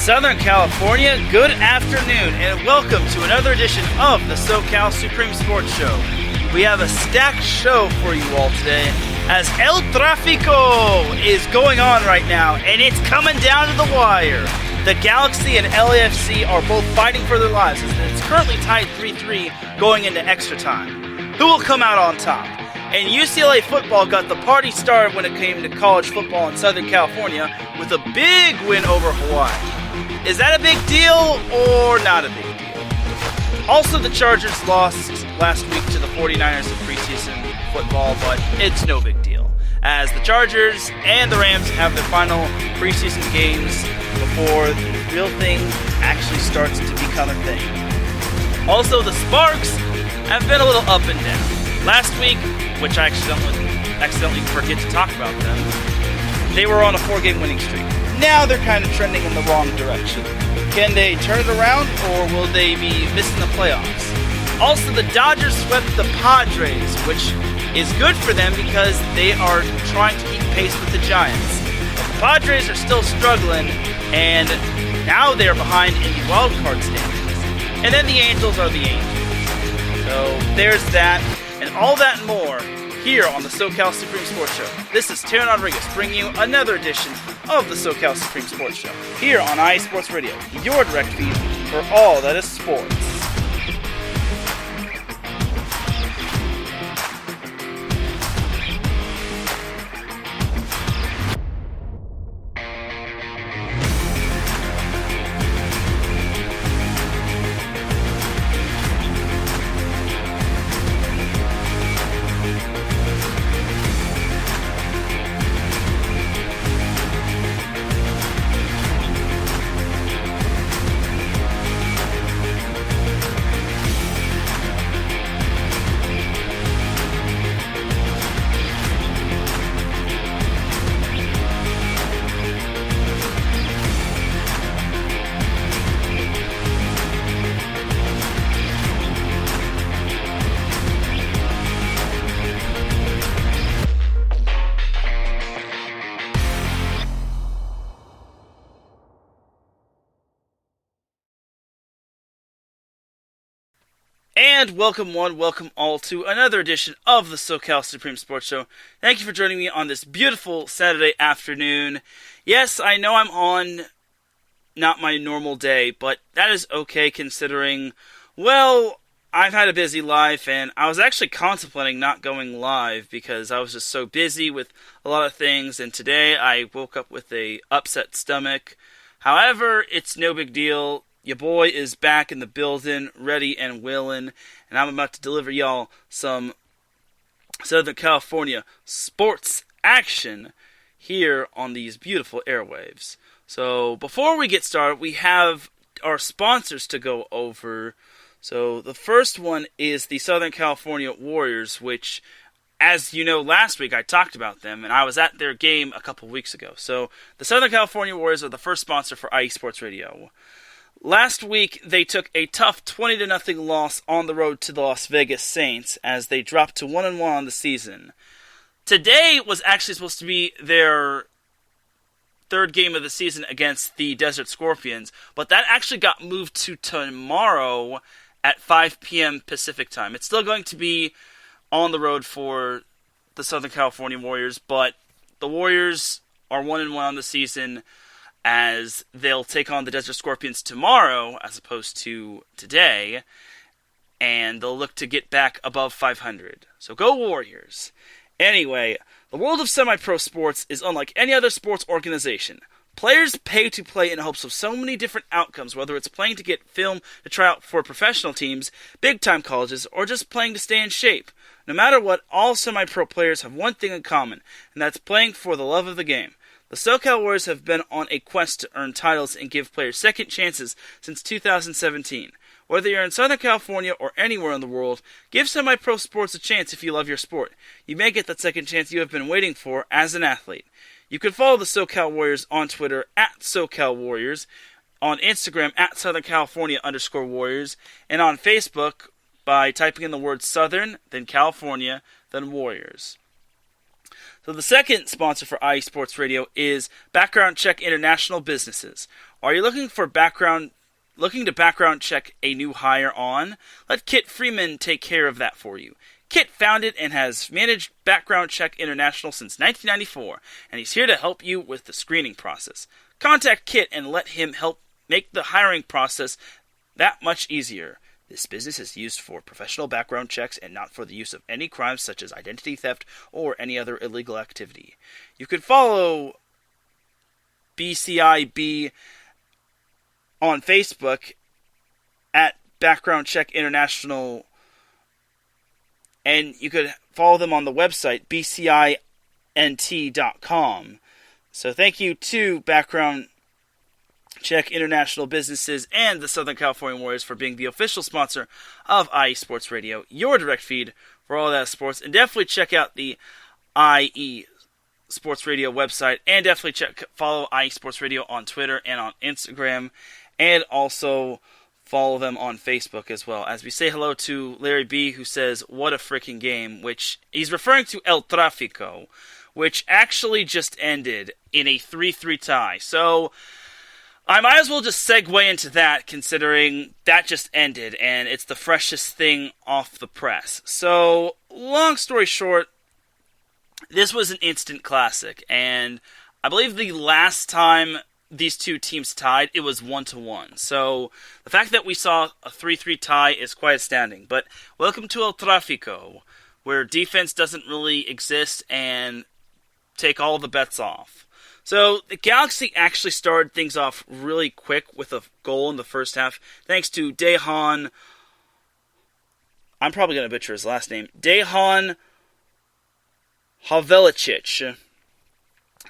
Southern California, good afternoon, and welcome to another edition of the SoCal Supreme Sports Show. We have a stacked show for you all today, as El Trafico is going on right now, and it's coming down to the wire. The Galaxy and LAFC are both fighting for their lives, as it's currently tied 3-3 going into extra time. Who will come out on top? And UCLA football got the party started when it came to college football in Southern California with a big win over Hawaii. Is that a big deal or not a big deal? Also, the Chargers lost last week to the 49ers in preseason football, but it's no big deal, as the Chargers and the Rams have their final preseason games before the real thing actually starts to become a thing. Also, the Sparks have been a little up and down. Last week, which I accidentally forget to talk about them, they were on a 4-game winning streak. Now they're kind of trending in the wrong direction. Can they turn it around, or will they be missing the playoffs? Also, the Dodgers swept the Padres, which is good for them because they are trying to keep pace with the Giants. But the Padres are still struggling, and now they're behind in the wild card standings. And then the Angels are the Angels. So there's that, and all that and more here on the SoCal Supreme Sports Show. This is Teran Rodriguez bringing you another edition of the SoCal Supreme Sports Show here on IE Sports Radio, your direct feed for all that is sports. And welcome one, welcome all to another edition of the SoCal Supreme Sports Show. Thank you for joining me on this beautiful Saturday afternoon. Yes, I know I'm on not my normal day, but that is okay considering, well, I've had a busy life, and I was actually contemplating not going live because I was just so busy with a lot of things, and today I woke up with a upset stomach. However, it's no big deal. Your boy is back in the building, ready and willing, and I'm about to deliver y'all some Southern California sports action here on these beautiful airwaves. So before we get started, we have our sponsors to go over. So the first one is the Southern California Warriors, which, as you know, last week I talked about them, and I was at their game a couple weeks ago. So the Southern California Warriors are the first sponsor for IE Sports Radio. Last week, they took a tough 20-0 loss on the road to the Las Vegas Saints as they dropped to 1-1 on the season. Today was actually supposed to be their third game of the season against the Desert Scorpions, but that actually got moved to tomorrow at 5 p.m. Pacific time. It's still going to be on the road for the Southern California Warriors, but the Warriors are 1-1 on the season, as they'll take on the Desert Scorpions tomorrow as opposed to today, and they'll look to get back above 500. So go Warriors. Anyway, the world of semi-pro sports is unlike any other sports organization. Players pay to play in hopes of so many different outcomes, whether it's playing to get film to try out for professional teams, big-time colleges, or just playing to stay in shape. No matter what, all semi-pro players have one thing in common, and that's playing for the love of the game. The SoCal Warriors have been on a quest to earn titles and give players second chances since 2017. Whether you're in Southern California or anywhere in the world, give semi-pro sports a chance if you love your sport. You may get that second chance you have been waiting for as an athlete. You can follow the SoCal Warriors on Twitter at SoCal Warriors, on Instagram at Southern California_Warriors, and on Facebook by typing in the word Southern, then California, then Warriors. So the second sponsor for IE Sports Radio is Background Check International Businesses. Are you looking to background check a new hire on? Let Kit Freeman take care of that for you. Kit founded and has managed Background Check International since 1994, and he's here to help you with the screening process. Contact Kit and let him help make the hiring process that much easier. This business is used for professional background checks and not for the use of any crimes such as identity theft or any other illegal activity. You can follow BCIB on Facebook at Background Check International, and you could follow them on the website bcint.com. So thank you to Background Check International Businesses and the Southern California Warriors for being the official sponsor of IE Sports Radio, your direct feed for all that sports. And definitely check out the IE Sports Radio website, and definitely follow IE Sports Radio on Twitter and on Instagram, and also follow them on Facebook as well. As we say hello to Larry B, who says, "What a freaking game," which he's referring to El Trafico, which actually just ended in a 3-3 tie. So I might as well just segue into that, considering that just ended, and it's the freshest thing off the press. So, long story short, this was an instant classic, and I believe the last time these two teams tied, it was 1-1. So, the fact that we saw a 3-3 tie is quite astounding. But, welcome to El Trafico, where defense doesn't really exist and take all the bets off. So, the Galaxy actually started things off really quick with a goal in the first half, thanks to Teran, I'm probably going to butcher his last name, Teran Rodriguez.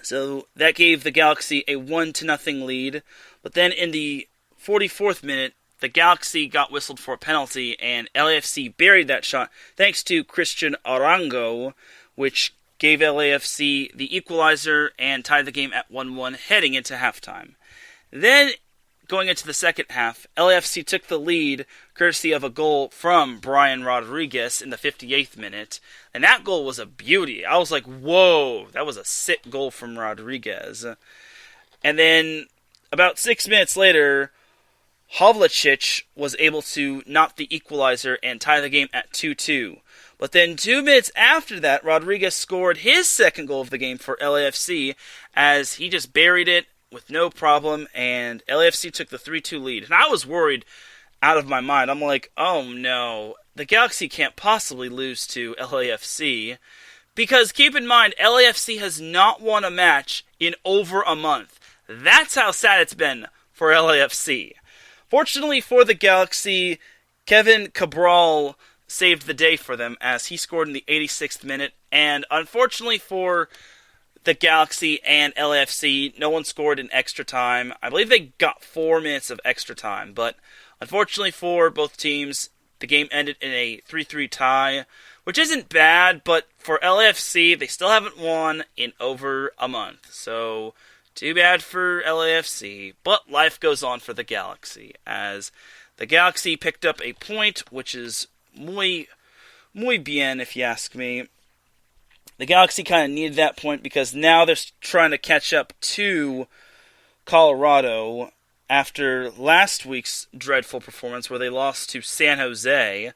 So, that gave the Galaxy a 1-0 lead, but then in the 44th minute, the Galaxy got whistled for a penalty, and LAFC buried that shot, thanks to Christian Arango, which gave LAFC the equalizer and tied the game at 1-1 heading into halftime. Then, going into the second half, LAFC took the lead courtesy of a goal from Teran Rodriguez in the 58th minute, and that goal was a beauty. I was like, whoa, that was a sick goal from Rodriguez. And then, about 6 minutes later, Havlicic was able to knock the equalizer and tie the game at 2-2. But then 2 minutes after that, Rodriguez scored his second goal of the game for LAFC as he just buried it with no problem, and LAFC took the 3-2 lead. And I was worried out of my mind. I'm like, oh no, the Galaxy can't possibly lose to LAFC. Because keep in mind, LAFC has not won a match in over a month. That's how sad it's been for LAFC. Fortunately for the Galaxy, Kevin Cabral saved the day for them as he scored in the 86th minute, and unfortunately for the Galaxy and LAFC, no one scored in extra time. I believe they got 4 minutes of extra time, but unfortunately for both teams, the game ended in a 3-3 tie, which isn't bad, but for LAFC, they still haven't won in over a month, so too bad for LAFC, but life goes on for the Galaxy, as the Galaxy picked up a point, which is muy bien, if you ask me. The Galaxy kind of needed that point because now they're trying to catch up to Colorado after last week's dreadful performance where they lost to San Jose.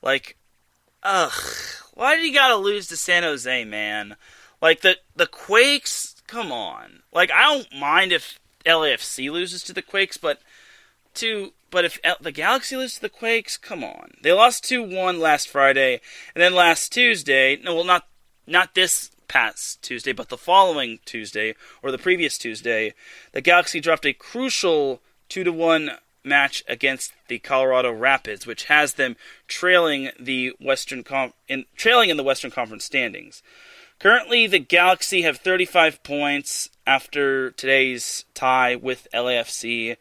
Like, why did you gotta lose to San Jose, man? Like, the Quakes, come on. Like, I don't mind if LAFC loses to the Quakes, but if the Galaxy loses to the Quakes, come on. They lost 2-1 last Friday, and then last Tuesday, not this past Tuesday, but the following Tuesday, or the previous Tuesday, the Galaxy dropped a crucial 2-1 match against the Colorado Rapids, which has them trailing in the Western Conference standings. Currently, the Galaxy have 35 points after today's tie with LAFC,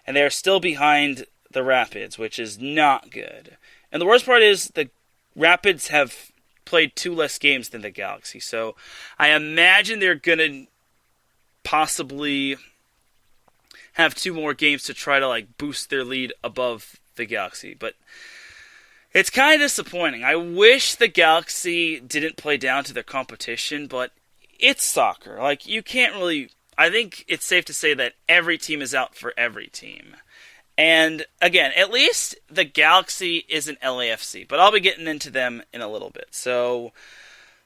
and they are still behind the Rapids, which is not good. And the worst part is the Rapids have played 2 less games than the Galaxy, so I imagine they're going to possibly have 2 more games to try to boost their lead above the Galaxy, but it's kind of disappointing. I wish the Galaxy didn't play down to their competition, but it's soccer. You can't really I think it's safe to say that every team is out for every team. And again, at least the Galaxy isn't LAFC, but I'll be getting into them in a little bit. So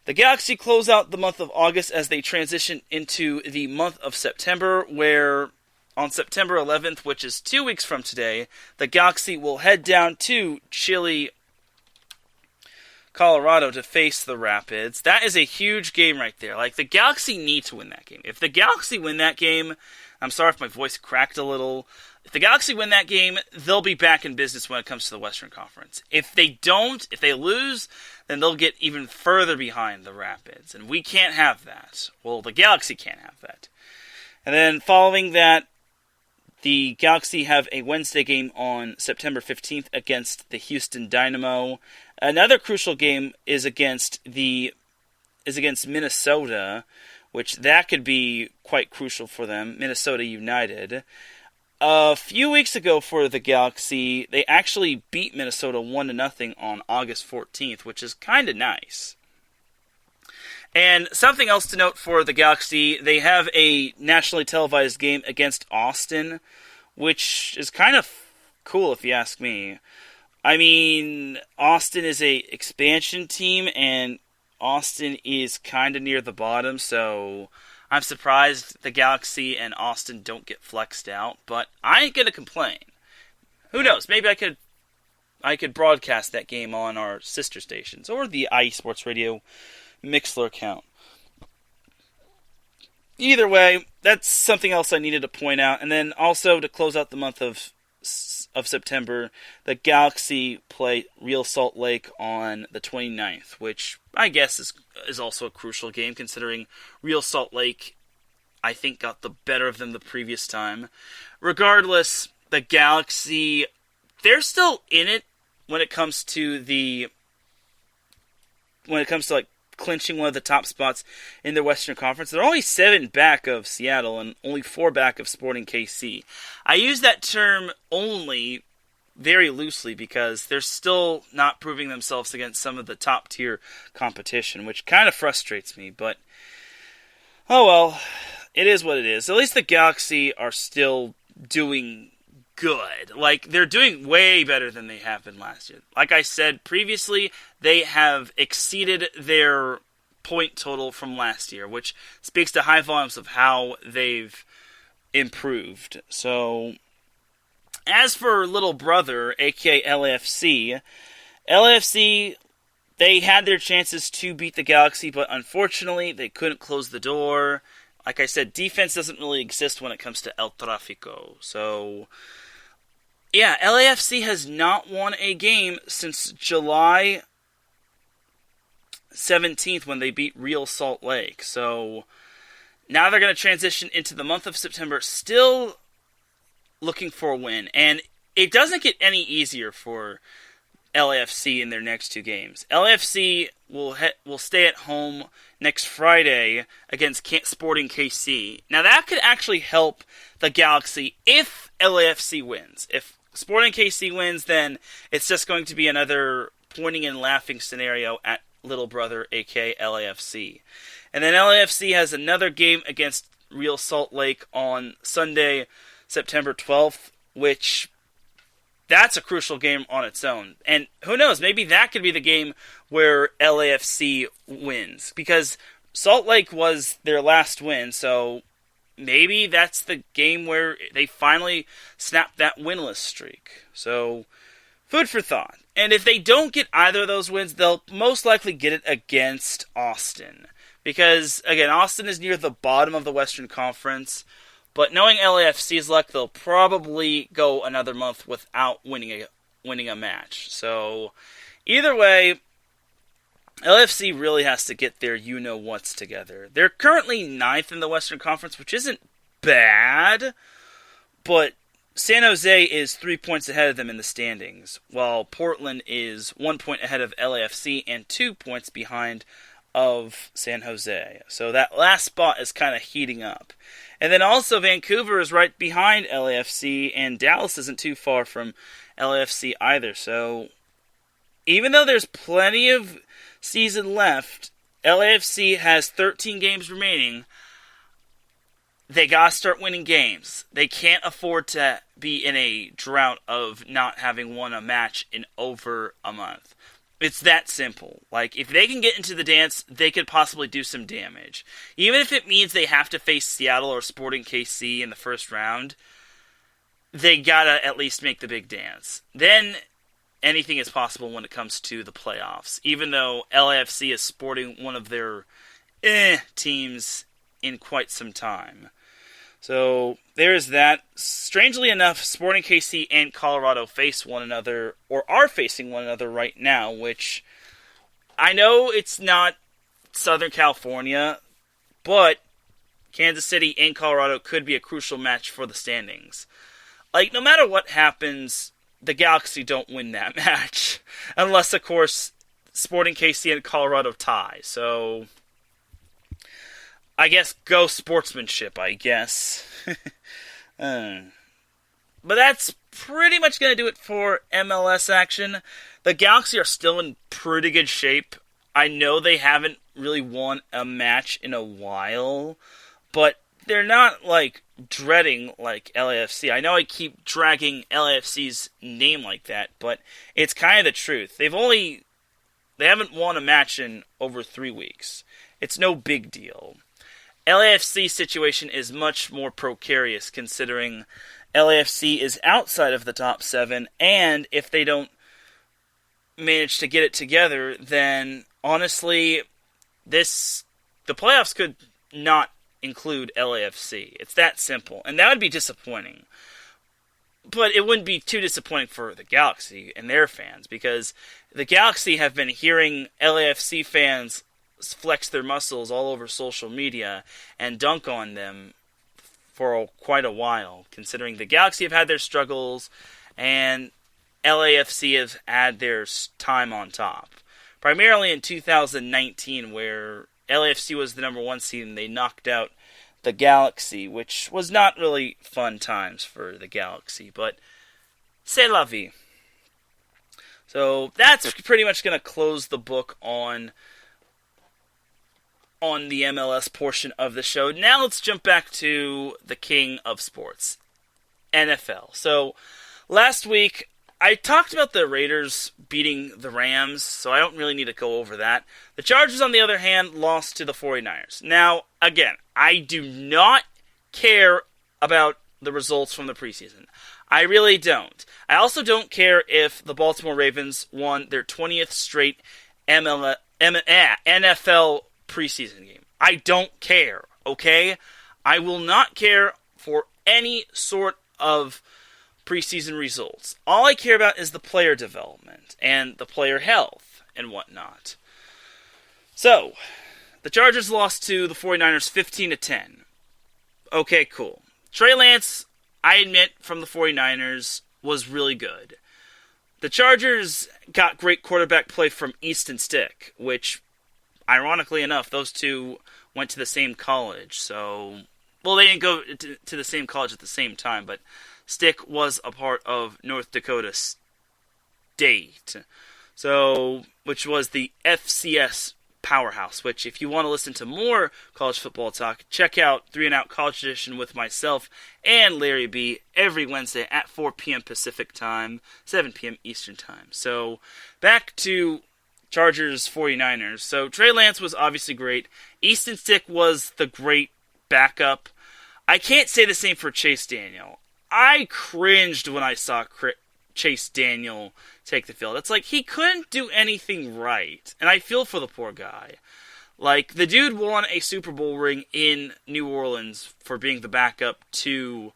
the Galaxy close out the month of August as they transition into the month of September, where on September 11th, which is 2 weeks from today, the Galaxy will head down to Chile, Colorado to face the Rapids. That is a huge game right there. Like, the Galaxy need to win that game. If the Galaxy win that game, I'm sorry if my voice cracked a little. If the Galaxy win that game, they'll be back in business when it comes to the Western Conference. If they don't, if they lose, then they'll get even further behind the Rapids. And we can't have that. Well, the Galaxy can't have that. And then following that, the Galaxy have a Wednesday game on September 15th against the Houston Dynamo. Another crucial game is against Minnesota, which that could be quite crucial for them, Minnesota United. A few weeks ago for the Galaxy, they actually beat Minnesota 1-0 on August 14th, which is kind of nice. And something else to note for the Galaxy, they have a nationally televised game against Austin, which is kind of cool if you ask me. I mean, Austin is a expansion team, and Austin is kind of near the bottom, so I'm surprised the Galaxy and Austin don't get flexed out, but I ain't gonna complain. Who knows? Maybe I could broadcast that game on our sister stations, or the IE Sports Radio Mixler account. Either way, that's something else I needed to point out. And then also to close out the month of September, the Galaxy play Real Salt Lake on the 29th, which I guess is also a crucial game considering Real Salt Lake, I think, got the better of them the previous time. Regardless, the Galaxy, they're still in it when it comes to like clinching one of the top spots in the Western Conference. They're only 7 back of Seattle and only 4 back of Sporting KC. I use that term only very loosely because they're still not proving themselves against some of the top tier competition, which kind of frustrates me, but oh well, it is what it is. At least the Galaxy are still doing good. Like, they're doing way better than they have been last year. Like I said previously, they have exceeded their point total from last year, which speaks to high volumes of how they've improved. So, as for little brother, aka LAFC, they had their chances to beat the Galaxy, but unfortunately, they couldn't close the door. Like I said, defense doesn't really exist when it comes to El Trafico. So, yeah, LAFC has not won a game since July 17th when they beat Real Salt Lake. So, now they're going to transition into the month of September, still looking for a win. And it doesn't get any easier for LAFC in their next 2 games. LAFC will stay at home next Friday against Sporting KC. Now that could actually help the Galaxy if LAFC wins. If Sporting KC wins, then it's just going to be another pointing and laughing scenario at little brother, aka LAFC. And then LAFC has another game against Real Salt Lake on Sunday, September 12th, which that's a crucial game on its own. And who knows, maybe that could be the game where LAFC wins. Because Salt Lake was their last win, so maybe that's the game where they finally snap that winless streak. So, food for thought. And if they don't get either of those wins, they'll most likely get it against Austin. Because, again, Austin is near the bottom of the Western Conference. But knowing LAFC's luck, they'll probably go another month without winning a match. So, either way, LAFC really has to get their you-know-whats together. They're currently 9th in the Western Conference, which isn't bad, but San Jose is 3 points ahead of them in the standings, while Portland is 1 point ahead of LAFC and 2 points behind of San Jose. So that last spot is kind of heating up. And then also Vancouver is right behind LAFC, and Dallas isn't too far from LAFC either. So even though there's plenty of season left, LAFC has 13 games remaining. they got to start winning games. They can't afford to be in a drought of not having won a match in over a month. It's that simple. Like, if they can get into the dance, they could possibly do some damage. Even if it means they have to face Seattle or Sporting KC in the first round, they gotta at least make the big dance. Then anything is possible when it comes to the playoffs, even though LAFC is sporting one of their teams in quite some time. So there's that. Strangely enough, Sporting KC and Colorado face one another, or are facing one another right now, which I know it's not Southern California, but Kansas City and Colorado could be a crucial match for the standings. Like, no matter what happens, the Galaxy don't win that match. Unless, of course, Sporting KC and Colorado tie. So I guess go sportsmanship, I guess. But that's pretty much going to do it for MLS action. The Galaxy are still in pretty good shape. I know they haven't really won a match in a while, but they're not, like, dreading like LAFC. I know I keep dragging LAFC's name like that, but it's kind of the truth. They haven't won a match in over 3 weeks. It's no big deal. LAFC's situation is much more precarious, considering LAFC is outside of the top 7, and if they don't manage to get it together, then honestly, the playoffs could not include LAFC. It's that simple, and that would be disappointing. But it wouldn't be too disappointing for the Galaxy and their fans, because the Galaxy have been hearing LAFC fans flex their muscles all over social media and dunk on them for quite a while, considering the Galaxy have had their struggles and LAFC have had their time on top. Primarily in 2019, where LAFC was the number 1 seed and they knocked out the Galaxy, which was not really fun times for the Galaxy, but c'est la vie. So that's pretty much going to close the book on the MLS portion of the show. Now let's jump back to the king of sports, NFL. So last week I talked about the Raiders beating the Rams, so I don't really need to go over that. The Chargers, on the other hand, lost to the 49ers. Now, again, I do not care about the results from the preseason. I really don't. I also don't care if the Baltimore Ravens won their 20th straight NFL preseason game. I don't care, okay? I will not care for any sort of preseason results. All I care about is the player development and the player health and whatnot. So, the Chargers lost to the 49ers 15-10. Okay, cool. Trey Lance, I admit, from the 49ers, was really good. The Chargers got great quarterback play from Easton Stick, which, ironically enough, those two went to the same college. So, well, they didn't go to the same college at the same time, but Stick was a part of North Dakota State, so which was the FCS powerhouse, which if you want to listen to more college football talk, check out 3 and Out College Edition with myself and Larry B every Wednesday at 4 p.m. Pacific Time, 7 p.m. Eastern Time. So back to Chargers 49ers. So Trey Lance was obviously great. Easton Stick was the great backup. I can't say the same for Chase Daniel. I cringed when I saw Chase Daniel take the field. It's like he couldn't do anything right. And I feel for the poor guy. Like, the dude won a Super Bowl ring in New Orleans for being the backup to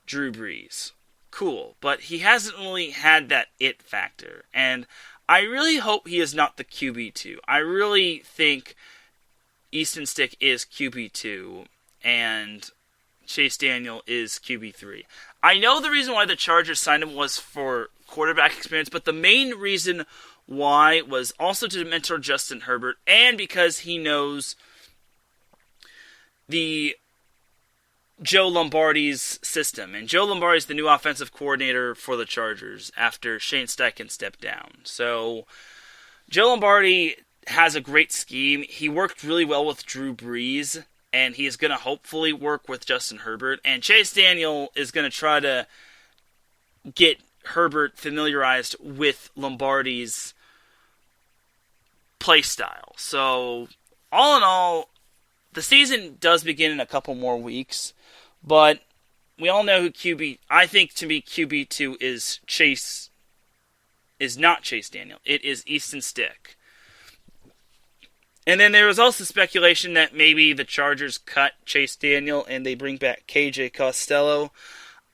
Drew Brees. Cool. But he hasn't really had that it factor. And I really hope he is not the QB2. I really think Easton Stick is QB2 and Chase Daniel is QB3. I know the reason why the Chargers signed him was for quarterback experience, but the main reason why was also to mentor Justin Herbert, and because he knows the Joe Lombardi's system. And Joe Lombardi is the new offensive coordinator for the Chargers after Shane Steichen stepped down. So Joe Lombardi has a great scheme. He worked really well with Drew Brees, and he's going to hopefully work with Justin Herbert. And Chase Daniel is going to try to get Herbert familiarized with Lombardi's play style. So, all in all, the season does begin in a couple more weeks, but we all know who QB. I think to me QB2 is not Chase Daniel. It is Easton Stick. And then there was also speculation that maybe the Chargers cut Chase Daniel and they bring back KJ Costello.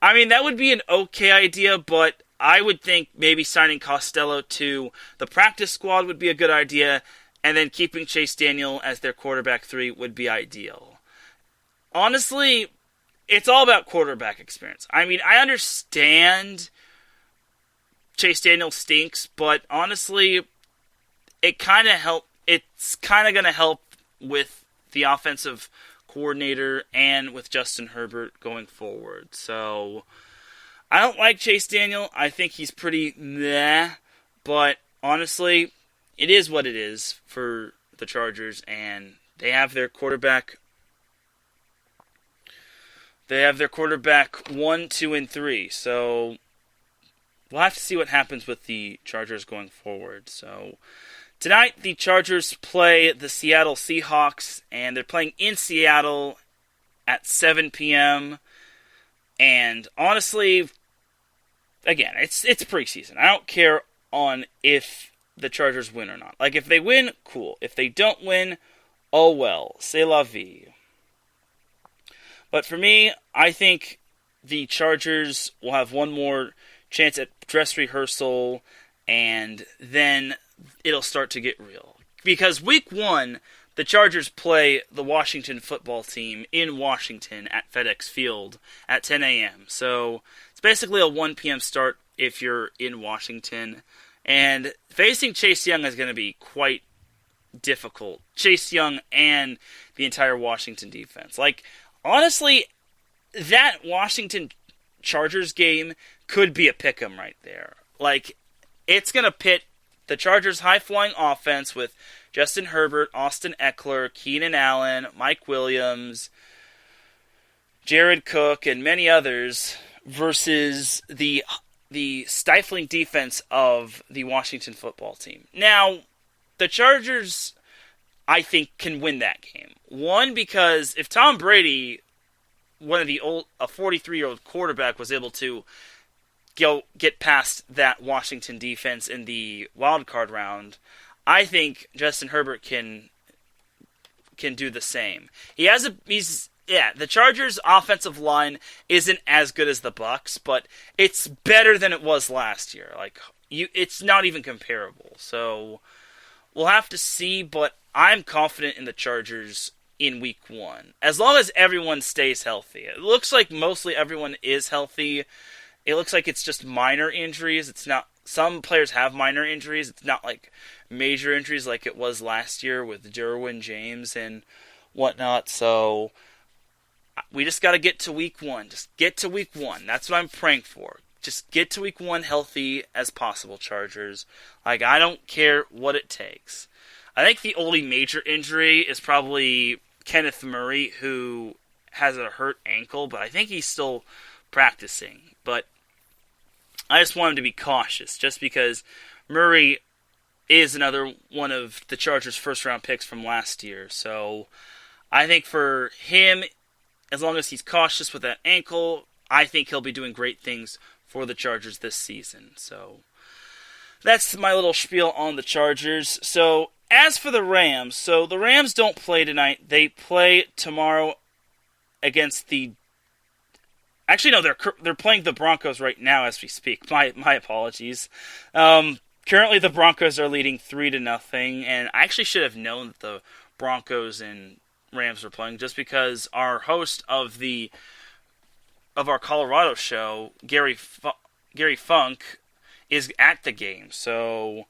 I mean, that would be an okay idea, but I would think maybe signing Costello to the practice squad would be a good idea, and then keeping Chase Daniel as their quarterback 3 would be ideal. Honestly, it's all about quarterback experience. I mean, I understand Chase Daniel stinks, but honestly, it's kind of going to help with the offensive coordinator and with Justin Herbert going forward. So, I don't like Chase Daniel. I think he's pretty meh, but honestly, it is what it is for the Chargers, and they have their quarterback. They have their quarterback 1, 2, and 3. So we'll have to see what happens with the Chargers going forward. So tonight, the Chargers play the Seattle Seahawks, and they're playing in Seattle at 7 p.m. And honestly, again, it's preseason. I don't care on if the Chargers win or not. Like, if they win, cool. If they don't win, oh well. C'est la vie. But for me, I think the Chargers will have one more chance at dress rehearsal, and then it'll start to get real. Because week 1, the Chargers play the Washington football team in Washington at FedEx Field at 10 a.m. So it's basically a 1 p.m. start if you're in Washington. And facing Chase Young is going to be quite difficult. Chase Young and the entire Washington defense. Like, honestly, that Washington Chargers game could be a pick'em right there. Like, it's going to pit the Chargers' high-flying offense with Justin Herbert, Austin Eckler, Keenan Allen, Mike Williams, Jared Cook, and many others versus the stifling defense of the Washington football team. Now, the Chargers, I think, can win that game. One, because if Tom Brady, a 43-year-old quarterback, was able to get past that Washington defense in the wild card round, I think Justin Herbert can do the same. The Chargers' offensive line isn't as good as the Bucs, but it's better than it was last year. It's not even comparable. So we'll have to see, but I'm confident in the Chargers in week 1. As long as everyone stays healthy. It looks like mostly everyone is healthy. It looks like it's just minor injuries. It's not. Some players have minor injuries. It's not like major injuries like it was last year with Derwin James and whatnot. So we just got to get to week 1. Just get to week 1. That's what I'm praying for. Just get to week 1 healthy as possible, Chargers. I don't care what it takes. I think the only major injury is probably Kenneth Murray, who has a hurt ankle, but I think he's still practicing. But I just want him to be cautious, just because Murray is another one of the Chargers' first-round picks from last year. So I think for him, as long as he's cautious with that ankle, I think he'll be doing great things for the Chargers this season. So that's my little spiel on the Chargers. So as for the Rams, the Rams don't play tonight. They play tomorrow against the... Actually, no, they're playing the Broncos right now as we speak. My apologies. Currently, the Broncos are leading 3-0, and I actually should have known that the Broncos and Rams were playing, just because our host of our Colorado show, Gary Funk, is at the game. So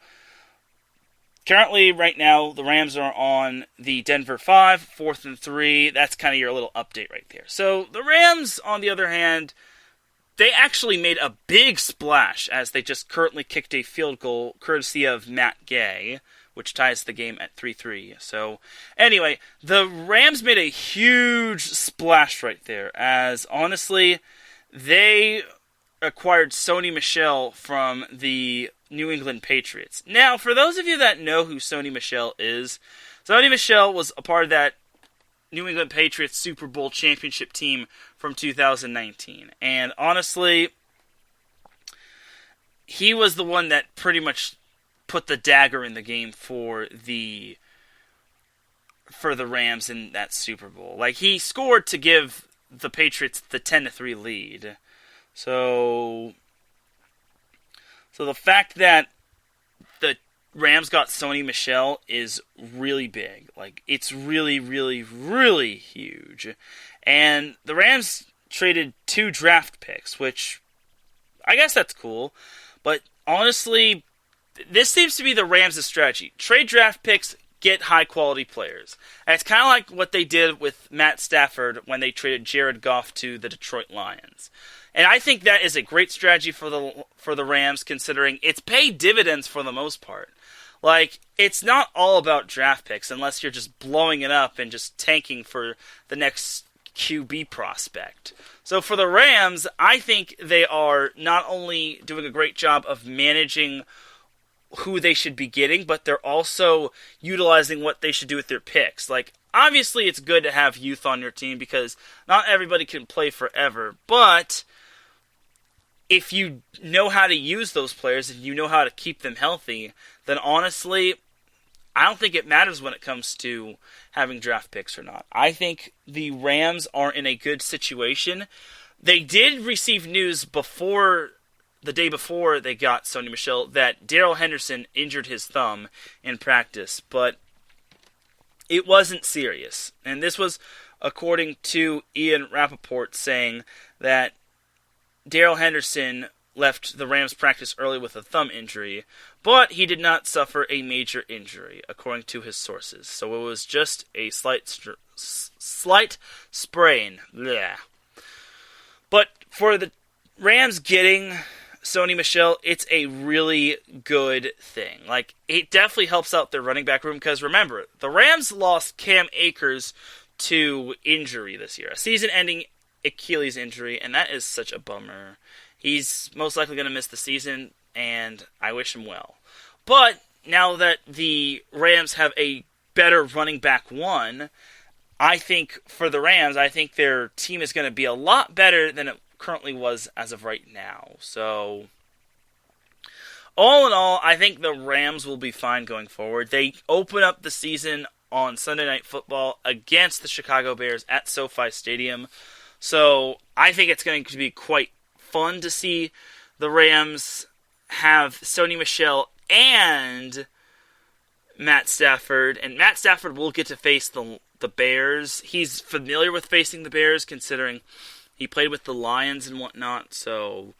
currently, right now, the Rams are on the Denver 5, 4th and 3. That's kind of your little update right there. So the Rams, on the other hand, they actually made a big splash as they just currently kicked a field goal courtesy of Matt Gay which ties the game at 3-3. So, anyway, the Rams made a huge splash right there, as honestly, they acquired Sony Michel from the New England Patriots. Now, for those of you that know who Sony Michel is, Sony Michel was a part of that New England Patriots Super Bowl championship team from 2019. And honestly, he was the one that pretty much put the dagger in the game for the Rams in that Super Bowl. Like, he scored to give the Patriots the 10-3 lead. So the fact that the Rams got Sony Michel is really big. Like, it's really, really, really huge. And the Rams traded 2 draft picks, which I guess that's cool. But honestly, this seems to be the Rams' strategy. Trade draft picks, get high-quality players. And it's kind of like what they did with Matt Stafford when they traded Jared Goff to the Detroit Lions. And I think that is a great strategy for the Rams, considering it's paid dividends for the most part. Like, it's not all about draft picks unless you're just blowing it up and just tanking for the next QB prospect. So for the Rams, I think they are not only doing a great job of managing who they should be getting, but they're also utilizing what they should do with their picks. Like, obviously it's good to have youth on your team because not everybody can play forever, but if you know how to use those players and you know how to keep them healthy, then honestly, I don't think it matters when it comes to having draft picks or not. I think the Rams are in a good situation. They did receive news the day before they got Sony Michel that Darrell Henderson injured his thumb in practice, but it wasn't serious. And this was according to Ian Rappaport saying that Darrell Henderson left the Rams practice early with a thumb injury, but he did not suffer a major injury, according to his sources. So it was just a slight sprain. Blech. But for the Rams getting Sony Michel, it's a really good thing. Like, it definitely helps out their running back room, because remember, the Rams lost Cam Akers to injury this year, a season-ending Achilles injury, and that is such a bummer. He's most likely going to miss the season, and I wish him well. But now that the Rams have a better running back one, I think for the Rams, I think their team is going to be a lot better than it currently was as of right now. So, all in all, I think the Rams will be fine going forward. They open up the season on Sunday Night Football against the Chicago Bears at SoFi Stadium. So, I think it's going to be quite fun to see the Rams have Sony Michel and Matt Stafford. And Matt Stafford will get to face the Bears. He's familiar with facing the Bears, considering he played with the Lions and whatnot. So,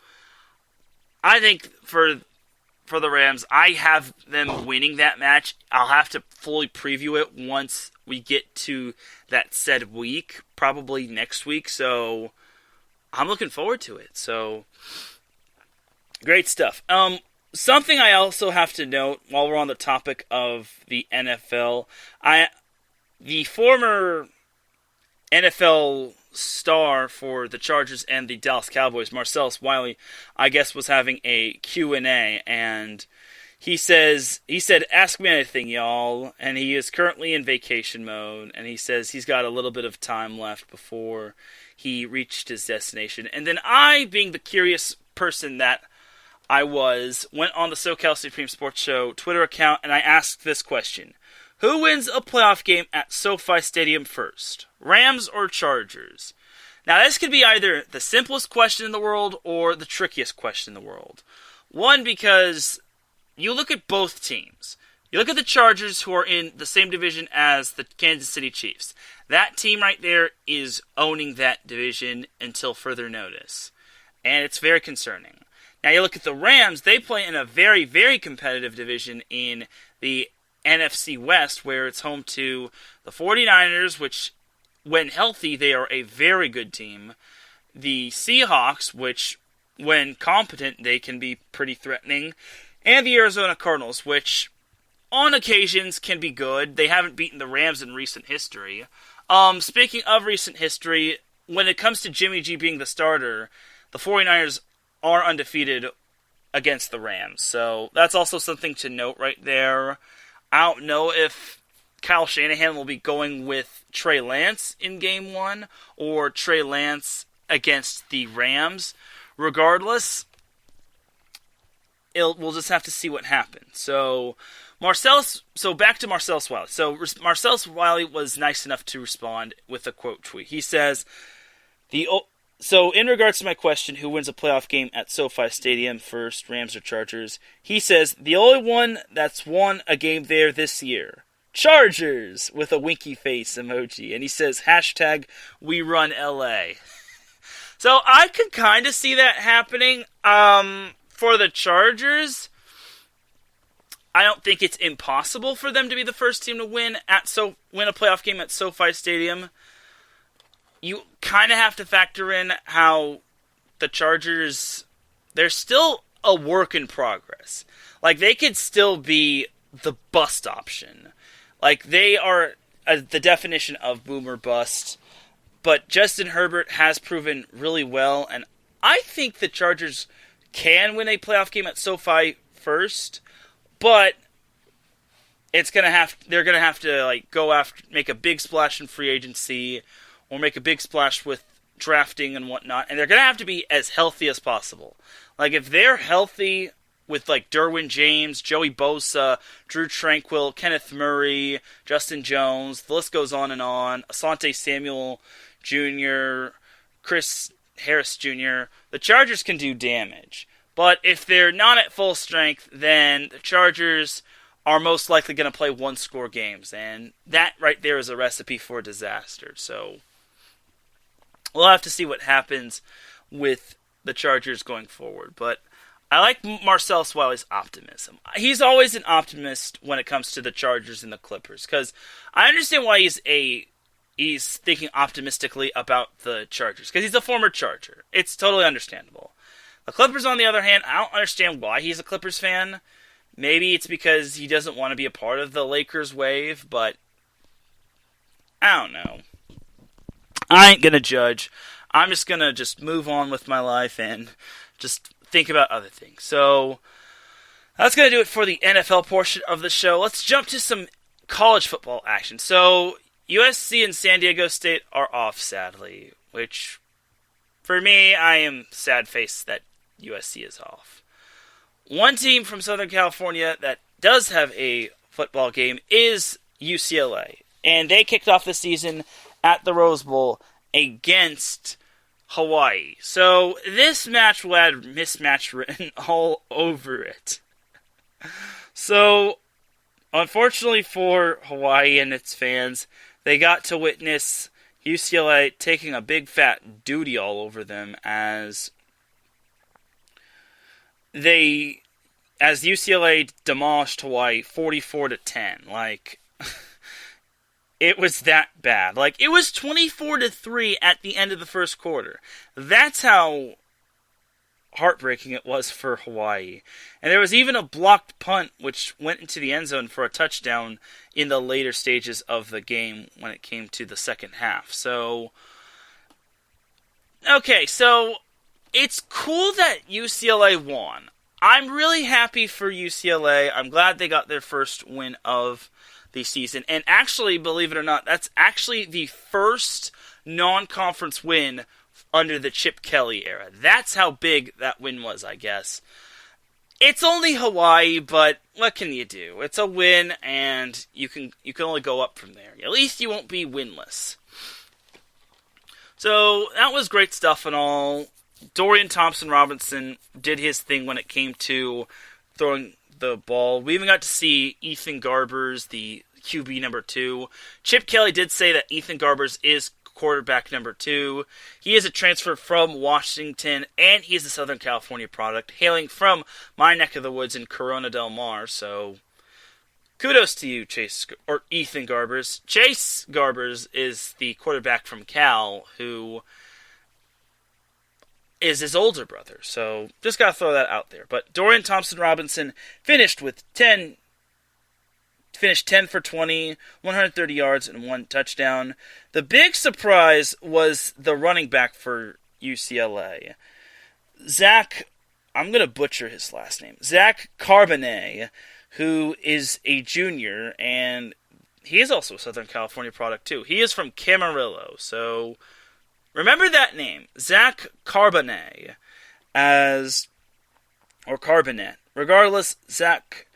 I think for the Rams, I have them winning that match. I'll have to fully preview it once we get to that said week, probably next week. So, I'm looking forward to it. So, great stuff. Something I also have to note while we're on the topic of the NFL, the former NFL star for the Chargers and the Dallas Cowboys, Marcellus Wiley, I guess was having a Q&A, and he said, "Ask me anything, y'all," and he is currently in vacation mode, and he says he's got a little bit of time left before he reached his destination. And then I, being the curious person that I was, went on the SoCal Supreme Sports Show Twitter account, and I asked this question: who wins a playoff game at SoFi Stadium first, Rams or Chargers? Now, this could be either the simplest question in the world or the trickiest question in the world. One, because you look at both teams. You look at the Chargers, who are in the same division as the Kansas City Chiefs. That team right there is owning that division until further notice. And it's very concerning. Now, you look at the Rams, they play in a very, very competitive division in the NFC West, where it's home to the 49ers, which, when healthy, they are a very good team. The Seahawks, which, when competent, they can be pretty threatening. And the Arizona Cardinals, which, on occasions can be good. They haven't beaten the Rams in recent history. Speaking of recent history, when it comes to Jimmy G being the starter, the 49ers are undefeated against the Rams. So that's also something to note right there. I don't know if Kyle Shanahan will be going with Trey Lance in Game 1 or Trey Lance against the Rams. Regardless, we'll just have to see what happens. So back to Marcellus Wiley. So Marcellus Wiley was nice enough to respond with a quote tweet. He says, So in regards to my question, who wins a playoff game at SoFi Stadium first, Rams or Chargers? He says, the only one that's won a game there this year. Chargers! With a winky face emoji. And he says, hashtag we run LA. So I could kind of see that happening. For the Chargers, I don't think it's impossible for them to be the first team to win a playoff game at SoFi Stadium. You kind of have to factor in how the Chargers, they're still a work in progress. Like, they could still be the bust option. Like, they are the definition of boomer bust. But Justin Herbert has proven really well, and I think the Chargers can win a playoff game at SoFi first, but they're gonna have to make a big splash in free agency, or make a big splash with drafting and whatnot, and they're gonna have to be as healthy as possible. Like, if they're healthy with like Derwin James, Joey Bosa, Drew Tranquill, Kenneth Murray, Justin Jones, the list goes on and on, Asante Samuel Jr., Chris Harris Jr., the Chargers can do damage. But if they're not at full strength, then the Chargers are most likely going to play one-score games. And that right there is a recipe for disaster. So we'll have to see what happens with the Chargers going forward. But I like Marcellus Wiley's optimism. He's always an optimist when it comes to the Chargers and the Clippers, because I understand why he's thinking optimistically about the Chargers, because he's a former Charger. It's totally understandable. The Clippers, on the other hand, I don't understand why he's a Clippers fan. Maybe it's because he doesn't want to be a part of the Lakers wave, but I don't know. I ain't going to judge. I'm just going to move on with my life and just think about other things. So that's going to do it for the NFL portion of the show. Let's jump to some college football action. So USC and San Diego State are off, sadly, which for me, I am sad-faced that USC is off. One team from Southern California that does have a football game is UCLA, and they kicked off the season at the Rose Bowl against Hawaii. So this match will have mismatch written all over it. So, unfortunately for Hawaii and its fans, they got to witness UCLA taking a big fat duty all over them as UCLA demolished Hawaii 44-10. Like, it was that bad. Like, it was 24-3 at the end of the first quarter. That's how heartbreaking it was for Hawaii. And there was even a blocked punt which went into the end zone for a touchdown in the later stages of the game when it came to the second half. So, okay, so it's cool that UCLA won. I'm really happy for UCLA. I'm glad they got their first win of the season. And actually, believe it or not, that's actually the first non-conference win under the Chip Kelly era. That's how big that win was, I guess. It's only Hawaii, but what can you do? It's a win, and you can only go up from there. At least you won't be winless. So, that was great stuff and all. Dorian Thompson-Robinson did his thing when it came to throwing the ball. We even got to see Ethan Garbers, the QB number 2. Chip Kelly did say that Ethan Garbers is quarterback number 2. He is a transfer from Washington, and he's a Southern California product, hailing from my neck of the woods in Corona Del Mar. So, kudos to you, Ethan Garbers. Chase Garbers is the quarterback from Cal, who is his older brother. So, just gotta throw that out there. But Dorian Thompson-Robinson finished with 10 finished 10 for 20, 130 yards, and 1 touchdown. The big surprise was the running back for UCLA. Zach, I'm going to butcher his last name, Zach Carbonet, who is a junior, and he is also a Southern California product too. He is from Camarillo, so remember that name, Zach Carbonet, or Carbonet. Regardless, Zach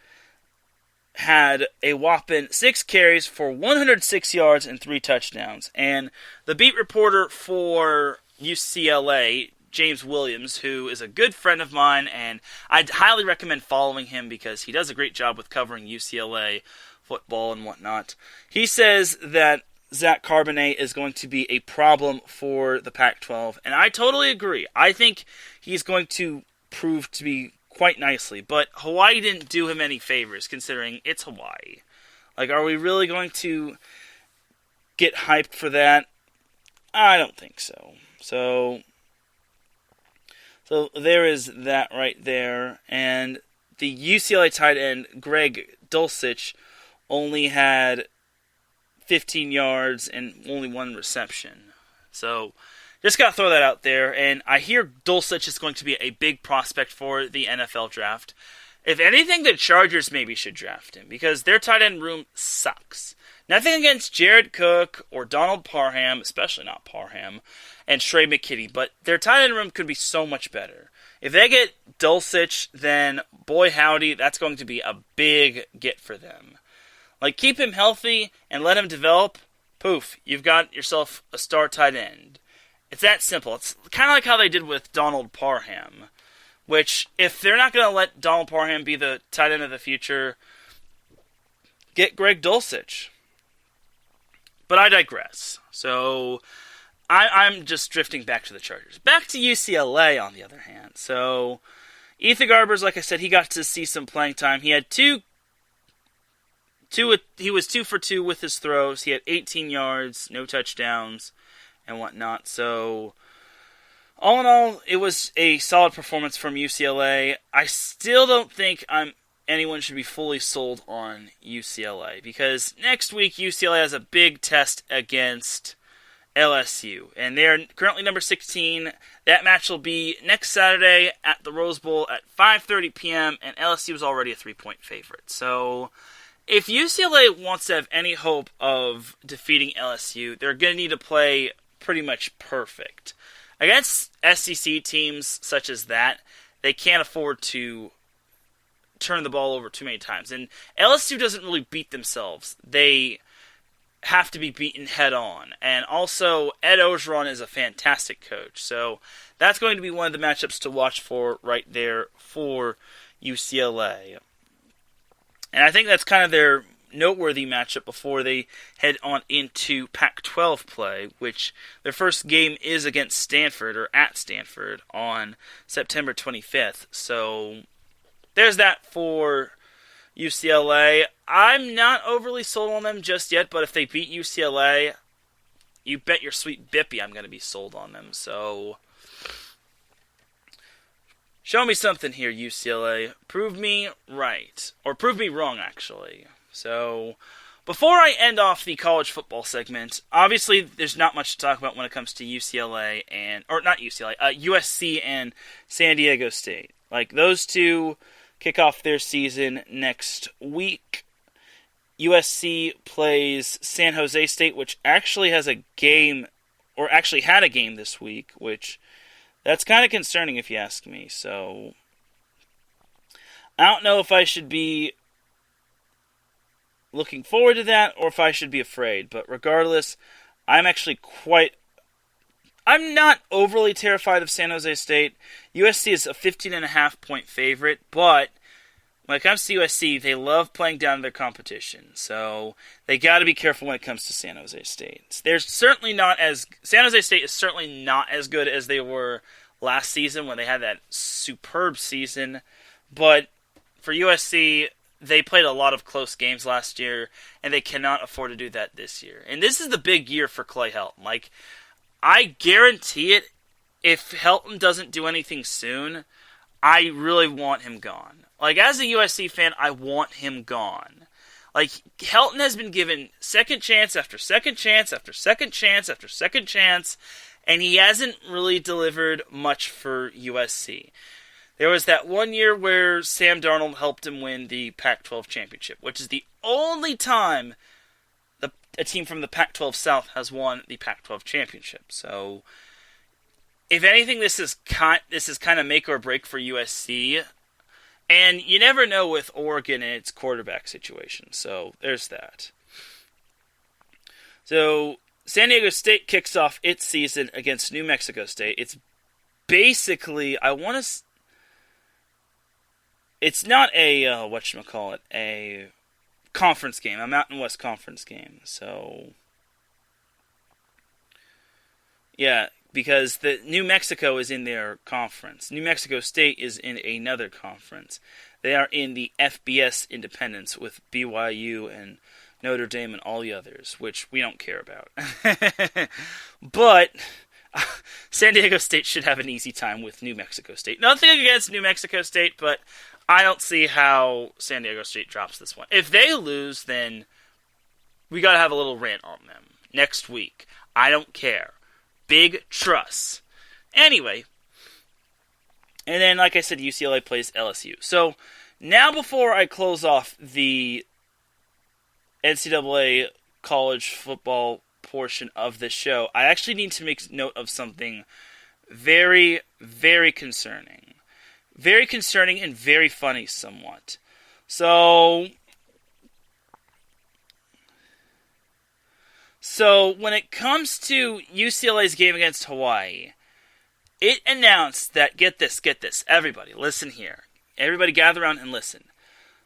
had a whopping 6 carries for 106 yards and 3 touchdowns. And the beat reporter for UCLA, James Williams, who is a good friend of mine, and I'd highly recommend following him because he does a great job with covering UCLA football and whatnot. He says that Zach Carbonet is going to be a problem for the Pac-12, and I totally agree. I think he's going to prove to be quite nicely, but Hawaii didn't do him any favors considering it's Hawaii. Like, are we really going to get hyped for that? I don't think so. So there is that right there. And the UCLA tight end, Greg Dulcich, only had 15 yards and only 1 reception. So just got to throw that out there. And I hear Dulcich is going to be a big prospect for the NFL draft. If anything, the Chargers maybe should draft him because their tight end room sucks. Nothing against Jared Cook or Donald Parham, especially not Parham, and Trey McKitty, but their tight end room could be so much better. If they get Dulcich, then boy howdy, that's going to be a big get for them. Like, keep him healthy and let him develop. Poof, you've got yourself a star tight end. It's that simple. It's kind of like how they did with Donald Parham, which, if they're not going to let Donald Parham be the tight end of the future, get Greg Dulcich. But I digress. So I'm just drifting back to the Chargers. Back to UCLA, on the other hand. So Ethan Garbers, like I said, he got to see some playing time. He had he was 2 for 2 with his throws. He had 18 yards, no touchdowns, and whatnot. So all in all, it was a solid performance from UCLA. I still don't think anyone should be fully sold on UCLA because next week UCLA has a big test against LSU, and they're currently number 16. That match will be next Saturday at the Rose Bowl at 5:30 p.m., and LSU is already a 3-point favorite. So if UCLA wants to have any hope of defeating LSU, they're going to need to play pretty much perfect. Against SEC teams such as that, they can't afford to turn the ball over too many times. And LSU doesn't really beat themselves. They have to be beaten head on. And also, Ed Orgeron is a fantastic coach. So that's going to be one of the matchups to watch for right there for UCLA. And I think that's kind of their noteworthy matchup before they head on into Pac-12 play, which their first game is against Stanford, or at Stanford, on September 25th. So there's that for UCLA. I'm not overly sold on them just yet, but if they beat UCLA, you bet your sweet bippy I'm going to be sold on them. So show me something here, UCLA. Prove me right. Or prove me wrong, actually. So before I end off the college football segment, obviously there's not much to talk about when it comes to UCLA USC and San Diego State. Like, those two kick off their season next week. USC plays San Jose State, which actually has a game, or actually had a game this week, which that's kind of concerning if you ask me. So I don't know if I should be looking forward to that or if I should be afraid. But regardless, I'm not overly terrified of San Jose State. USC is a 15.5 point favorite, but when it comes to USC, they love playing down to their competition. So they got to be careful when it comes to San Jose State. San Jose State is certainly not as good as they were last season when they had that superb season. But for USC, they played a lot of close games last year, and they cannot afford to do that this year. And this is the big year for Clay Helton. Like, I guarantee it, if Helton doesn't do anything soon, I really want him gone. Like, as a USC fan, I want him gone. Like, Helton has been given second chance after second chance after second chance after second chance, and he hasn't really delivered much for USC. There was that one year where Sam Darnold helped him win the Pac-12 championship, which is the only time a team from the Pac-12 South has won the Pac-12 championship. So, if anything, this is kind of make or break for USC. And you never know with Oregon and its quarterback situation. So, there's that. So, San Diego State kicks off its season against New Mexico State. It's basically, it's not a, a conference game, a Mountain West Conference game. So, yeah, because the New Mexico is in their conference. New Mexico State is in another conference. They are in the FBS Independence with BYU and Notre Dame and all the others, which we don't care about. But San Diego State should have an easy time with New Mexico State. Nothing against New Mexico State, but I don't see how San Diego State drops this one. If they lose, then we got to have a little rant on them next week. I don't care. Big trust. Anyway, and then, like I said, UCLA plays LSU. So, now before I close off the NCAA college football portion of this show, I actually need to make note of something very, very concerning. Very concerning and very funny somewhat. So when it comes to UCLA's game against Hawaii, it announced that, get this, everybody, listen here. Everybody gather around and listen.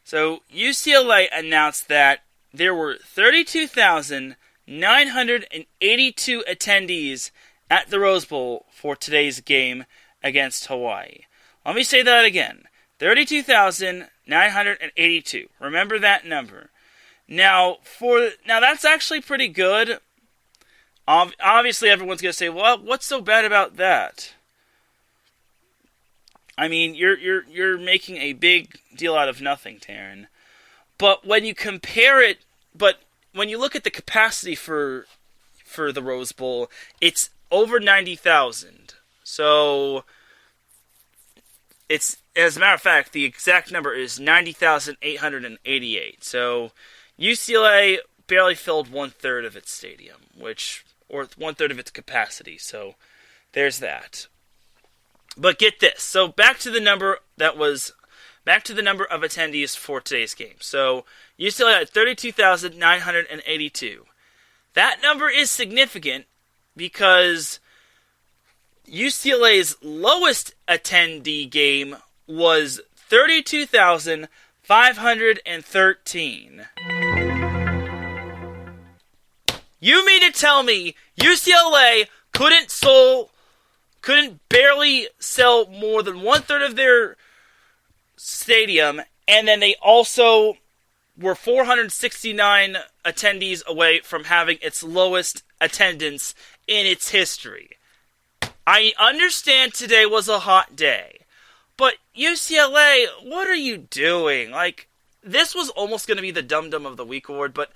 So UCLA announced that there were 32,982 attendees at the Rose Bowl for today's game against Hawaii. Let me say that again. 32,982. Remember that number. Now that's actually pretty good. Obviously, everyone's going to say, well, what's so bad about that? I mean, you're making a big deal out of nothing, Teran. But when you compare it, when you look at the capacity for the Rose Bowl, it's over 90,000. So, it's, as a matter of fact, the exact number is 90,888. So, UCLA barely filled 1/3 of its stadium, or 1/3 of its capacity. So, there's that. But get this. So, back to the number of attendees for today's game. So, UCLA had 32,982. That number is significant because UCLA's lowest attendee game was 32,513. You mean to tell me UCLA couldn't barely sell more than 1/3 of their stadium, and then they also were 469 attendees away from having its lowest attendance in its history? I understand today was a hot day, but UCLA, what are you doing? Like, this was almost going to be the Dum Dum of the Week award, but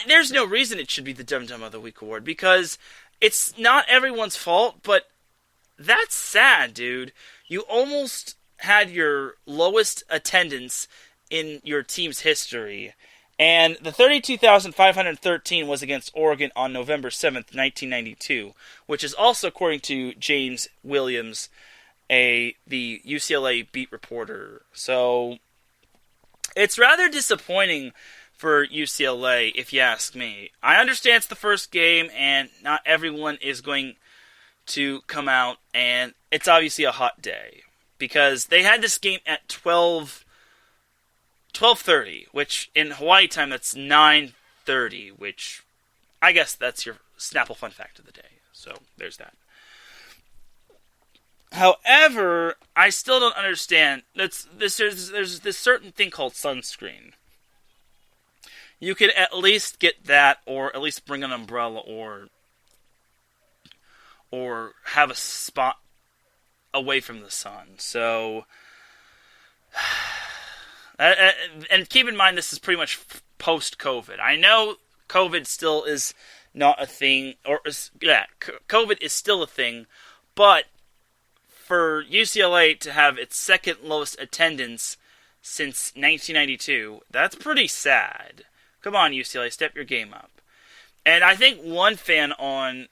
there's no reason it should be the Dum Dum of the Week award, because it's not everyone's fault, but that's sad, dude. You almost had your lowest attendance in your team's history, and the 32,513 was against Oregon on November 7th, 1992, which is also according to James Williams, the UCLA beat reporter. So, it's rather disappointing for UCLA, if you ask me. I understand it's the first game, and not everyone is going to come out, and it's obviously a hot day, because they had this game at 12:30, which in Hawaii time, that's 9:30, which I guess that's your Snapple fun fact of the day. So, there's that. However, I still don't understand. There's this certain thing called sunscreen. You could at least get that, or at least bring an umbrella, or have a spot away from the sun. So, and keep in mind, this is pretty much post-COVID. I know COVID still is not a thing, COVID is still a thing, but for UCLA to have its second lowest attendance since 1992, that's pretty sad. Come on, UCLA, step your game up. And I think one fan on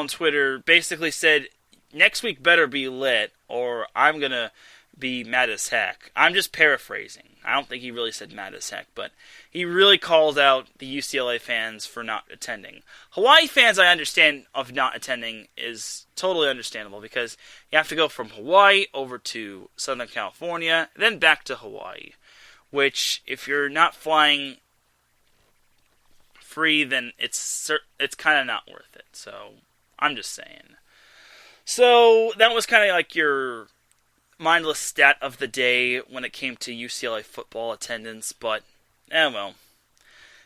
Twitter basically said, next week better be lit, or I'm going to be mad as heck. I'm just paraphrasing. I don't think he really said mad as heck, but he really called out the UCLA fans for not attending. Hawaii fans, I understand, of not attending is totally understandable, because you have to go from Hawaii over to Southern California, then back to Hawaii, which, if you're not flying free, then it's kind of not worth it. So, I'm just saying. So, that was kind of like your mindless stat of the day when it came to UCLA football attendance, but, well.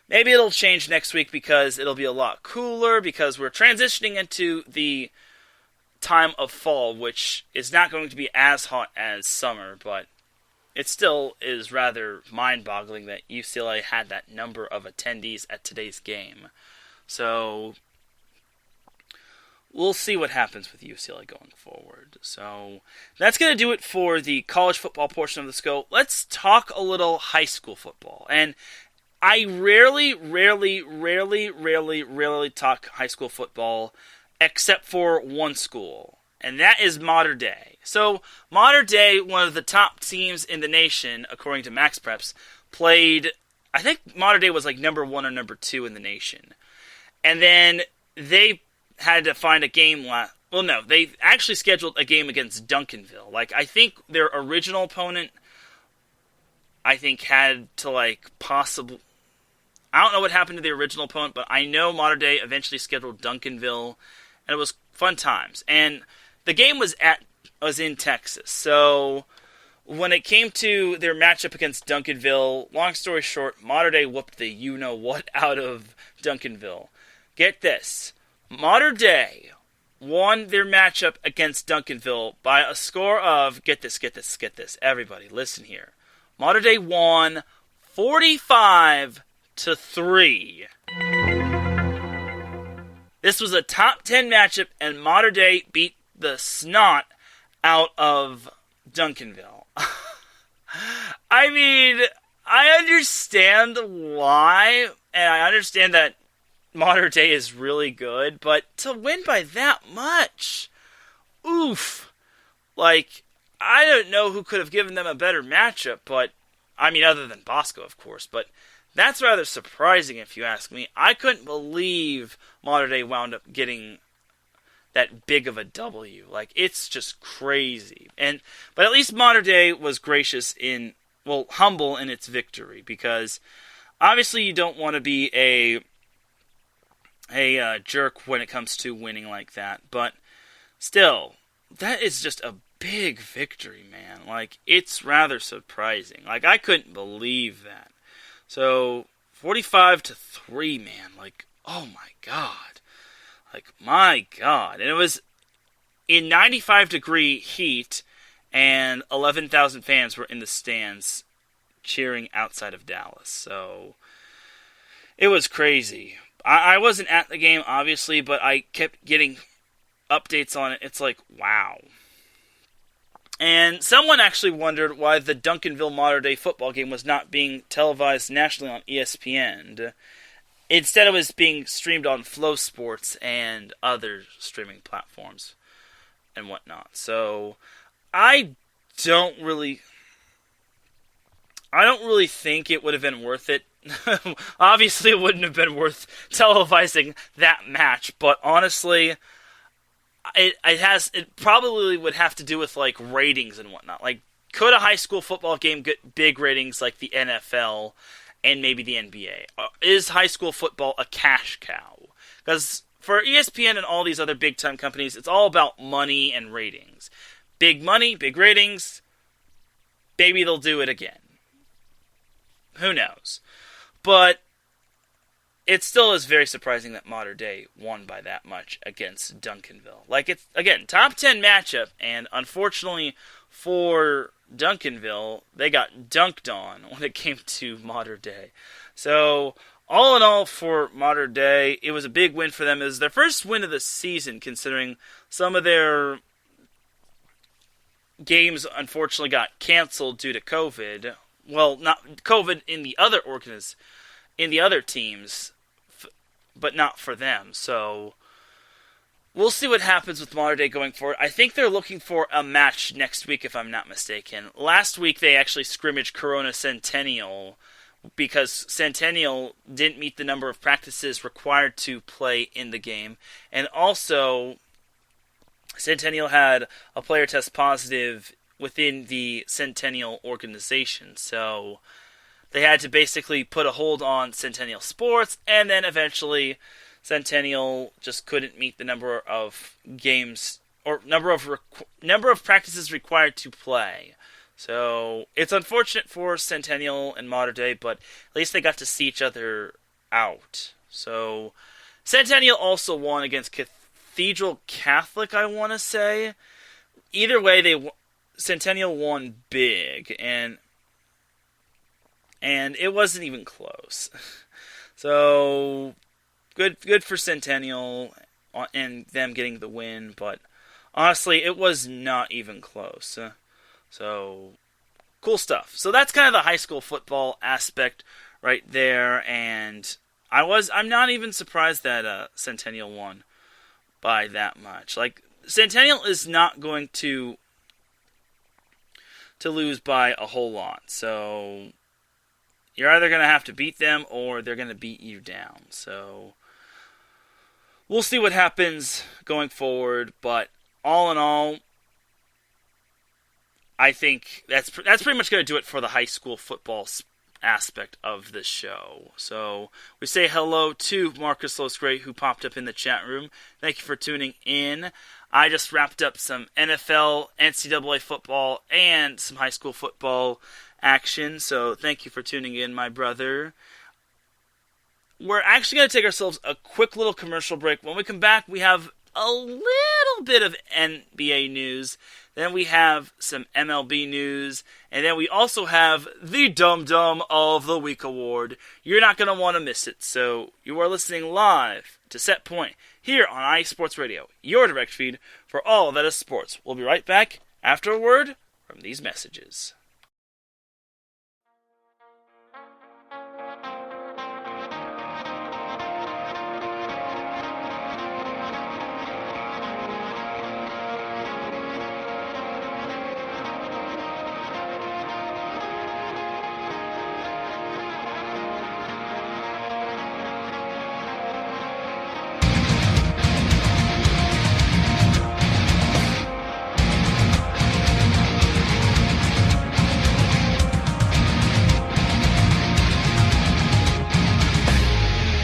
Maybe it'll change next week because it'll be a lot cooler, because we're transitioning into the time of fall, which is not going to be as hot as summer, but it still is rather mind-boggling that UCLA had that number of attendees at today's game. So we'll see what happens with UCLA going forward. So that's going to do it for the college football portion of the show. Let's talk a little high school football. And I rarely talk high school football except for one school, and that is Mater Dei. So Mater Dei, one of the top teams in the nation, according to Max Preps, played, I think Mater Dei was like number 1 or number 2 in the nation. And then they had to find a game they actually scheduled a game against Duncanville. Like, I think their original opponent, had to, possibly, I don't know what happened to the original opponent, but I know Mater Dei eventually scheduled Duncanville, and it was fun times. And the game was in Texas, so when it came to their matchup against Duncanville, long story short, Mater Dei whooped the you-know-what out of Duncanville. Get this. Mater Dei won their matchup against Duncanville by a score of, get this, everybody, listen here. Mater Dei won 45-3. This was a top 10 matchup, and Mater Dei beat the snot out of Duncanville. I mean, I understand why, and I understand that Mater Dei is really good, but to win by that much, oof. I don't know who could have given them a better matchup, but, other than Bosco, of course, but that's rather surprising if you ask me. I couldn't believe Mater Dei wound up getting that big of a W. It's just crazy. But at least Mater Dei was humble in its victory, because obviously you don't want to be a jerk when it comes to winning like that, but still, that is just a big victory, man. It's rather surprising. I couldn't believe that. So, 45-3, man. Oh my God. My God. And it was in 95-degree heat, and 11,000 fans were in the stands cheering outside of Dallas. So, it was crazy. I wasn't at the game, obviously, but I kept getting updates on it. It's wow. And someone actually wondered why the Duncanville Mater Dei football game was not being televised nationally on ESPN. Instead, it was being streamed on Flow Sports and other streaming platforms and whatnot. So, I don't really think it would have been worth it. Obviously, it wouldn't have been worth televising that match, but honestly, it probably would have to do with ratings and whatnot. Could a high school football game get big ratings like the NFL and maybe the NBA? Is high school football a cash cow? Because for ESPN and all these other big time companies, it's all about money and ratings. Big money, big ratings. Maybe they'll do it again. Who knows? But it still is very surprising that Mater Dei won by that much against Duncanville. It's, again, top 10 matchup, and unfortunately for Duncanville, they got dunked on when it came to Mater Dei. So, all in all, for Mater Dei, it was a big win for them. It was their first win of the season, considering some of their games unfortunately got canceled due to COVID. Well, not COVID in the other teams, but not for them. So we'll see what happens with Mater Dei going forward. I think they're looking for a match next week, if I'm not mistaken. Last week they actually scrimmaged Corona Centennial because Centennial didn't meet the number of practices required to play in the game, and also Centennial had a player test positive within the Centennial organization, so they had to basically put a hold on Centennial sports, and then eventually Centennial just couldn't meet the number of games or number of practices required to play. So it's unfortunate for Centennial and Mater Dei, but at least they got to see each other out. So Centennial also won against Cathedral Catholic, I want to say. Either way, Centennial won big, and it wasn't even close. So good for Centennial and them getting the win, but honestly, it was not even close. So cool stuff. So that's kind of the high school football aspect right there, and I'm not even surprised that Centennial won by that much. Like, Centennial is not going to lose by a whole lot. So you're either going to have to beat them or they're going to beat you down. So we'll see what happens going forward, but all in all, I think that's pretty much going to do it for the high school football aspect of the show. So we say hello to Marcus Losgray, who popped up in the chat room. Thank you for tuning in. I just wrapped up some NFL, NCAA football, and some high school football action, so thank you for tuning in, my brother. We're actually going to take ourselves a quick little commercial break. When we come back, we have a little bit of NBA news, then we have some MLB news, and then we also have the Dum Dum of the Week award. You're not going to want to miss it, so you are listening live to Set Point here on iSports Radio, your direct feed for all that is sports. We'll be right back after a word from these messages.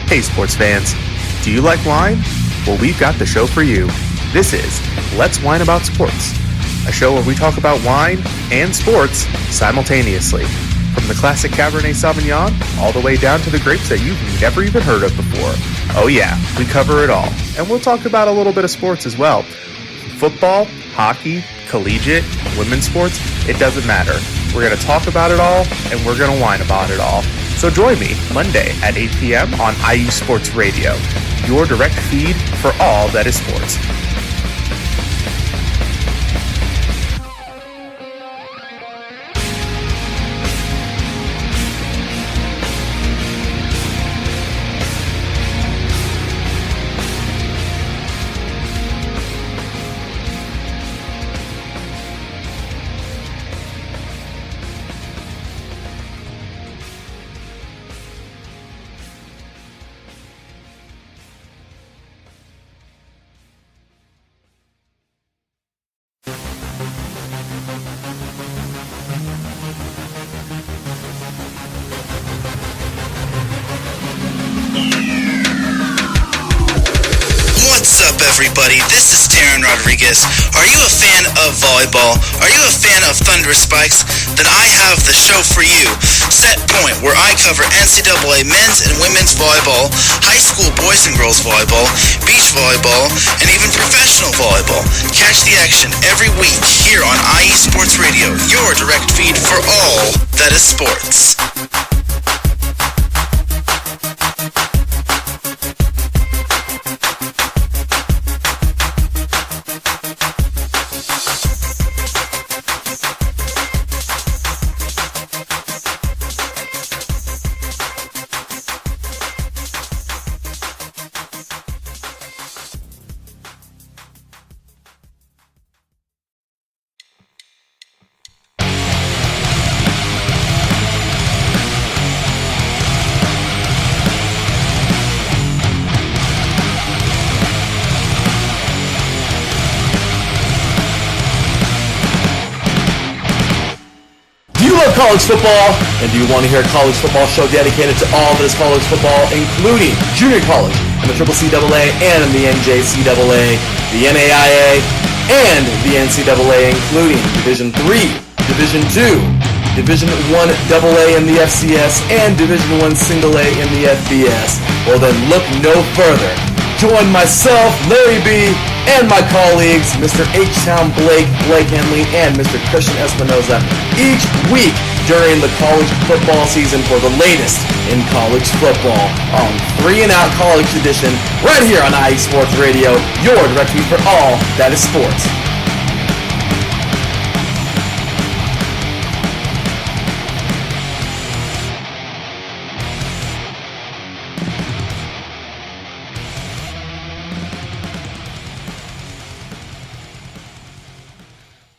Hey sports fans, do you like wine? Well, we've got the show for you. This is Let's Wine About Sports, a show where we talk about wine and sports simultaneously. From the classic Cabernet Sauvignon all the way down to the grapes that you've never even heard of before. Oh yeah, we cover it all. And we'll talk about a little bit of sports as well. Football, hockey, collegiate, women's sports, it doesn't matter. We're going to talk about it all, and we're going to whine about it all. So join me Monday at 8 p.m. on IU Sports Radio, your direct feed for all that is sports. everybody? This is Teran Rodriguez. Are you a fan of volleyball? Are you a fan of Thunder Spikes? Then I have the show for you, Set Point, where I cover NCAA men's and women's volleyball, high school boys and girls volleyball, beach volleyball, and even professional volleyball. Catch the action every week here on IE Sports Radio, your direct feed for all that is sports. College football, and do you want to hear a college football show dedicated to all that is college football, including junior college and the CCCAA and the NJCAA, the NAIA, and the NCAA, including Division III, Division II, Division I AA in the FCS, and Division I Single A in the FBS. Well then look no further. Join myself, Larry B., and my colleagues, Mr. H-Town Blake Henley, and Mr. Christian Espinoza, each week during the college football season for the latest in college football on 3 and Out College Edition, right here on IE Sports Radio, your direct feed for all that is sports.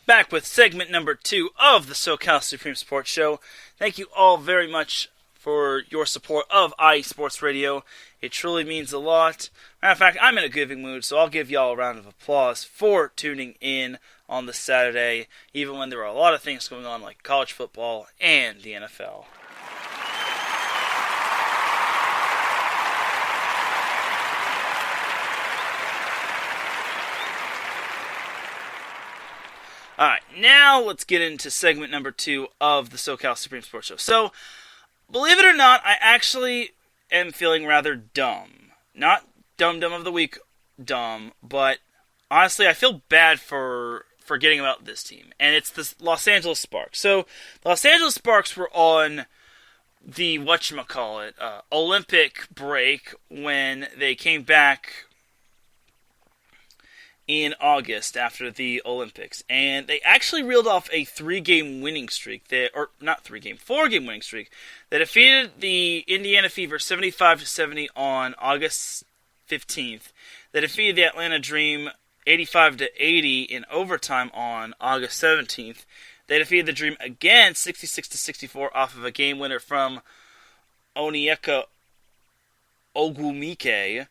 Back with segment number 2 of the SoCal Supreme Sports Show. Thank you all very much for your support of IE Sports Radio. It truly means a lot. Matter of fact, I'm in a giving mood, so I'll give y'all a round of applause for tuning in on this Saturday, even when there are a lot of things going on like college football and the NFL. Alright, now let's get into segment number 2 of the SoCal Supreme Sports Show. So, believe it or not, I actually am feeling rather dumb. Not dumb of the week dumb, but honestly, I feel bad for forgetting about this team. And it's the Los Angeles Sparks. So, the Los Angeles Sparks were on the, Olympic break when they came back in August after the Olympics, and they actually reeled off a 4-game winning streak that defeated the Indiana Fever 75-70 on August 15th. They defeated the Atlanta Dream 85-80 in overtime on August 17th. They defeated the Dream again 66-64 off of a game winner from Onyeka Ogwumike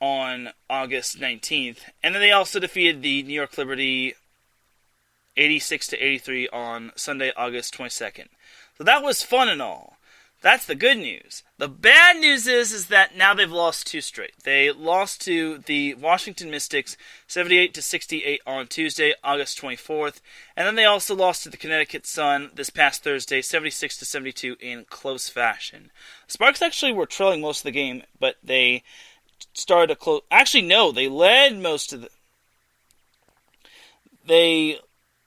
on August 19th. And then they also defeated the New York Liberty 86-83 on Sunday, August 22nd. So that was fun and all. That's the good news. The bad news is that now they've lost 2 straight. They lost to the Washington Mystics 78-68 on Tuesday, August 24th. And then they also lost to the Connecticut Sun this past Thursday 76-72 in close fashion. Sparks actually were trailing most of the game, but they started to close. Actually, no, they led most of the.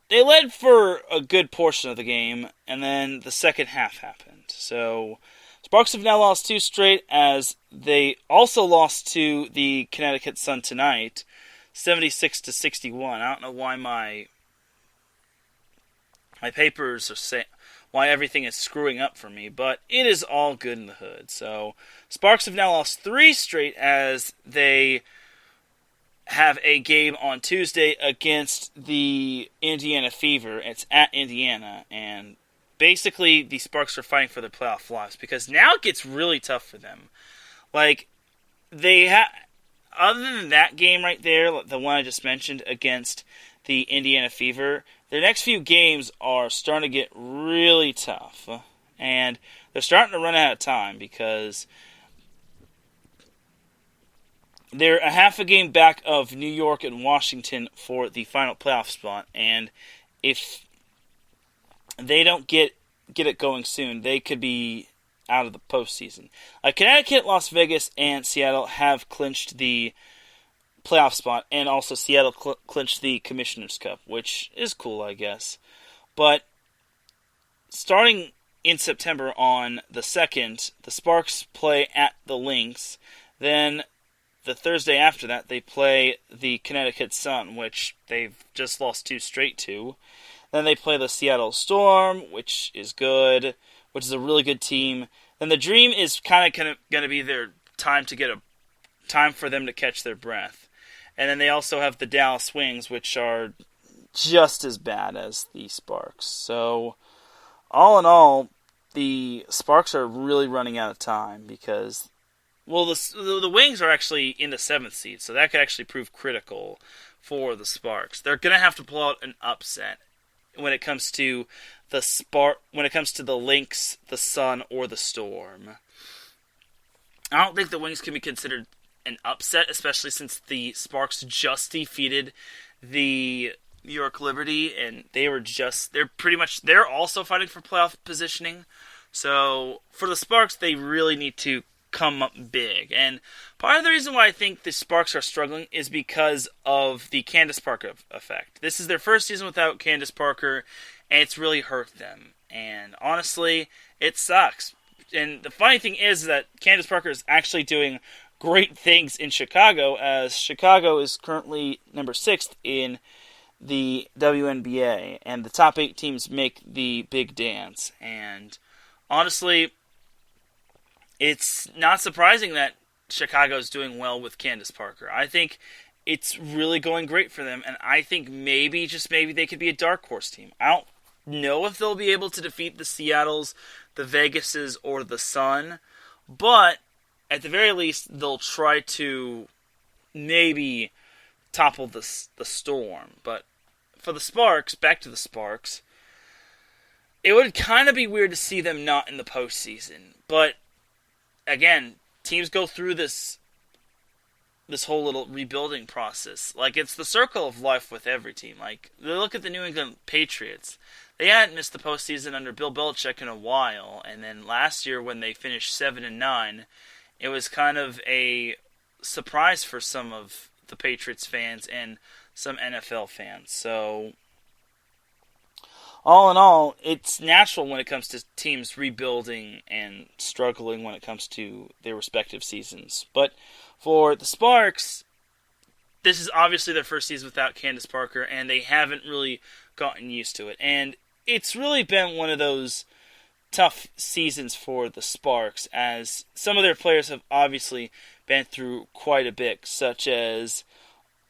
They led for a good portion of the game, and then the second half happened. So, Sparks have now lost 2 straight, as they also lost to the Connecticut Sun tonight, 76-61. I don't know why my papers are saying why everything is screwing up for me, but it is all good in the hood. So, Sparks have now lost 3 straight as they have a game on Tuesday against the Indiana Fever. It's at Indiana, and basically the Sparks are fighting for their playoff lives, because now it gets really tough for them. Like, other than that game right there, the one I just mentioned against the Indiana Fever, their next few games are starting to get really tough. And they're starting to run out of time, because they're a half a game back of New York and Washington for the final playoff spot, and if they don't get it going soon, they could be out of the postseason. Connecticut, Las Vegas, and Seattle have clinched the playoff spot, and also Seattle clinched the Commissioner's Cup, which is cool, I guess. But starting in September on the 2nd, the Sparks play at the Lynx. Then the Thursday after that, they play the Connecticut Sun, which they've just lost 2 straight to. Then they play the Seattle Storm, which is good, which is a really good team. Then the Dream is kind of going to be their time to get a time for them to catch their breath. And then they also have the Dallas Wings, which are just as bad as the Sparks. So, all in all, the Sparks are really running out of time because, well, the Wings are actually in the 7th seed, so that could actually prove critical for the Sparks. They're going to have to pull out an upset when it comes to the Lynx, the Sun, or the Storm. I don't think the Wings can be considered an upset, especially since the Sparks just defeated the New York Liberty, and they're also fighting for playoff positioning. So for the Sparks, they really need to come up big. And part of the reason why I think the Sparks are struggling is because of the Candace Parker effect. This is their first season without Candace Parker, and it's really hurt them. And honestly, it sucks. And the funny thing is that Candace Parker is actually doing great things in Chicago, as Chicago is currently number 6th in the WNBA, and the top 8 teams make the big dance. And honestly, it's not surprising that Chicago is doing well with Candace Parker. I think it's really going great for them, and I think maybe, just maybe, they could be a dark horse team. I don't know if they'll be able to defeat the Seattles, the Vegases, or the Sun, but at the very least, they'll try to maybe topple the Storm. But for the Sparks, back to the Sparks, it would kind of be weird to see them not in the postseason. But again, teams go through this whole little rebuilding process. Like, it's the circle of life with every team. Like, look at the New England Patriots. They hadn't missed the postseason under Bill Belichick in a while, and then last year when they finished 7-9, it was kind of a surprise for some of the Patriots fans and some NFL fans. So, all in all, it's natural when it comes to teams rebuilding and struggling when it comes to their respective seasons. But for the Sparks, this is obviously their first season without Candace Parker, and they haven't really gotten used to it. And it's really been one of those tough seasons for the Sparks, as some of their players have obviously been through quite a bit, such as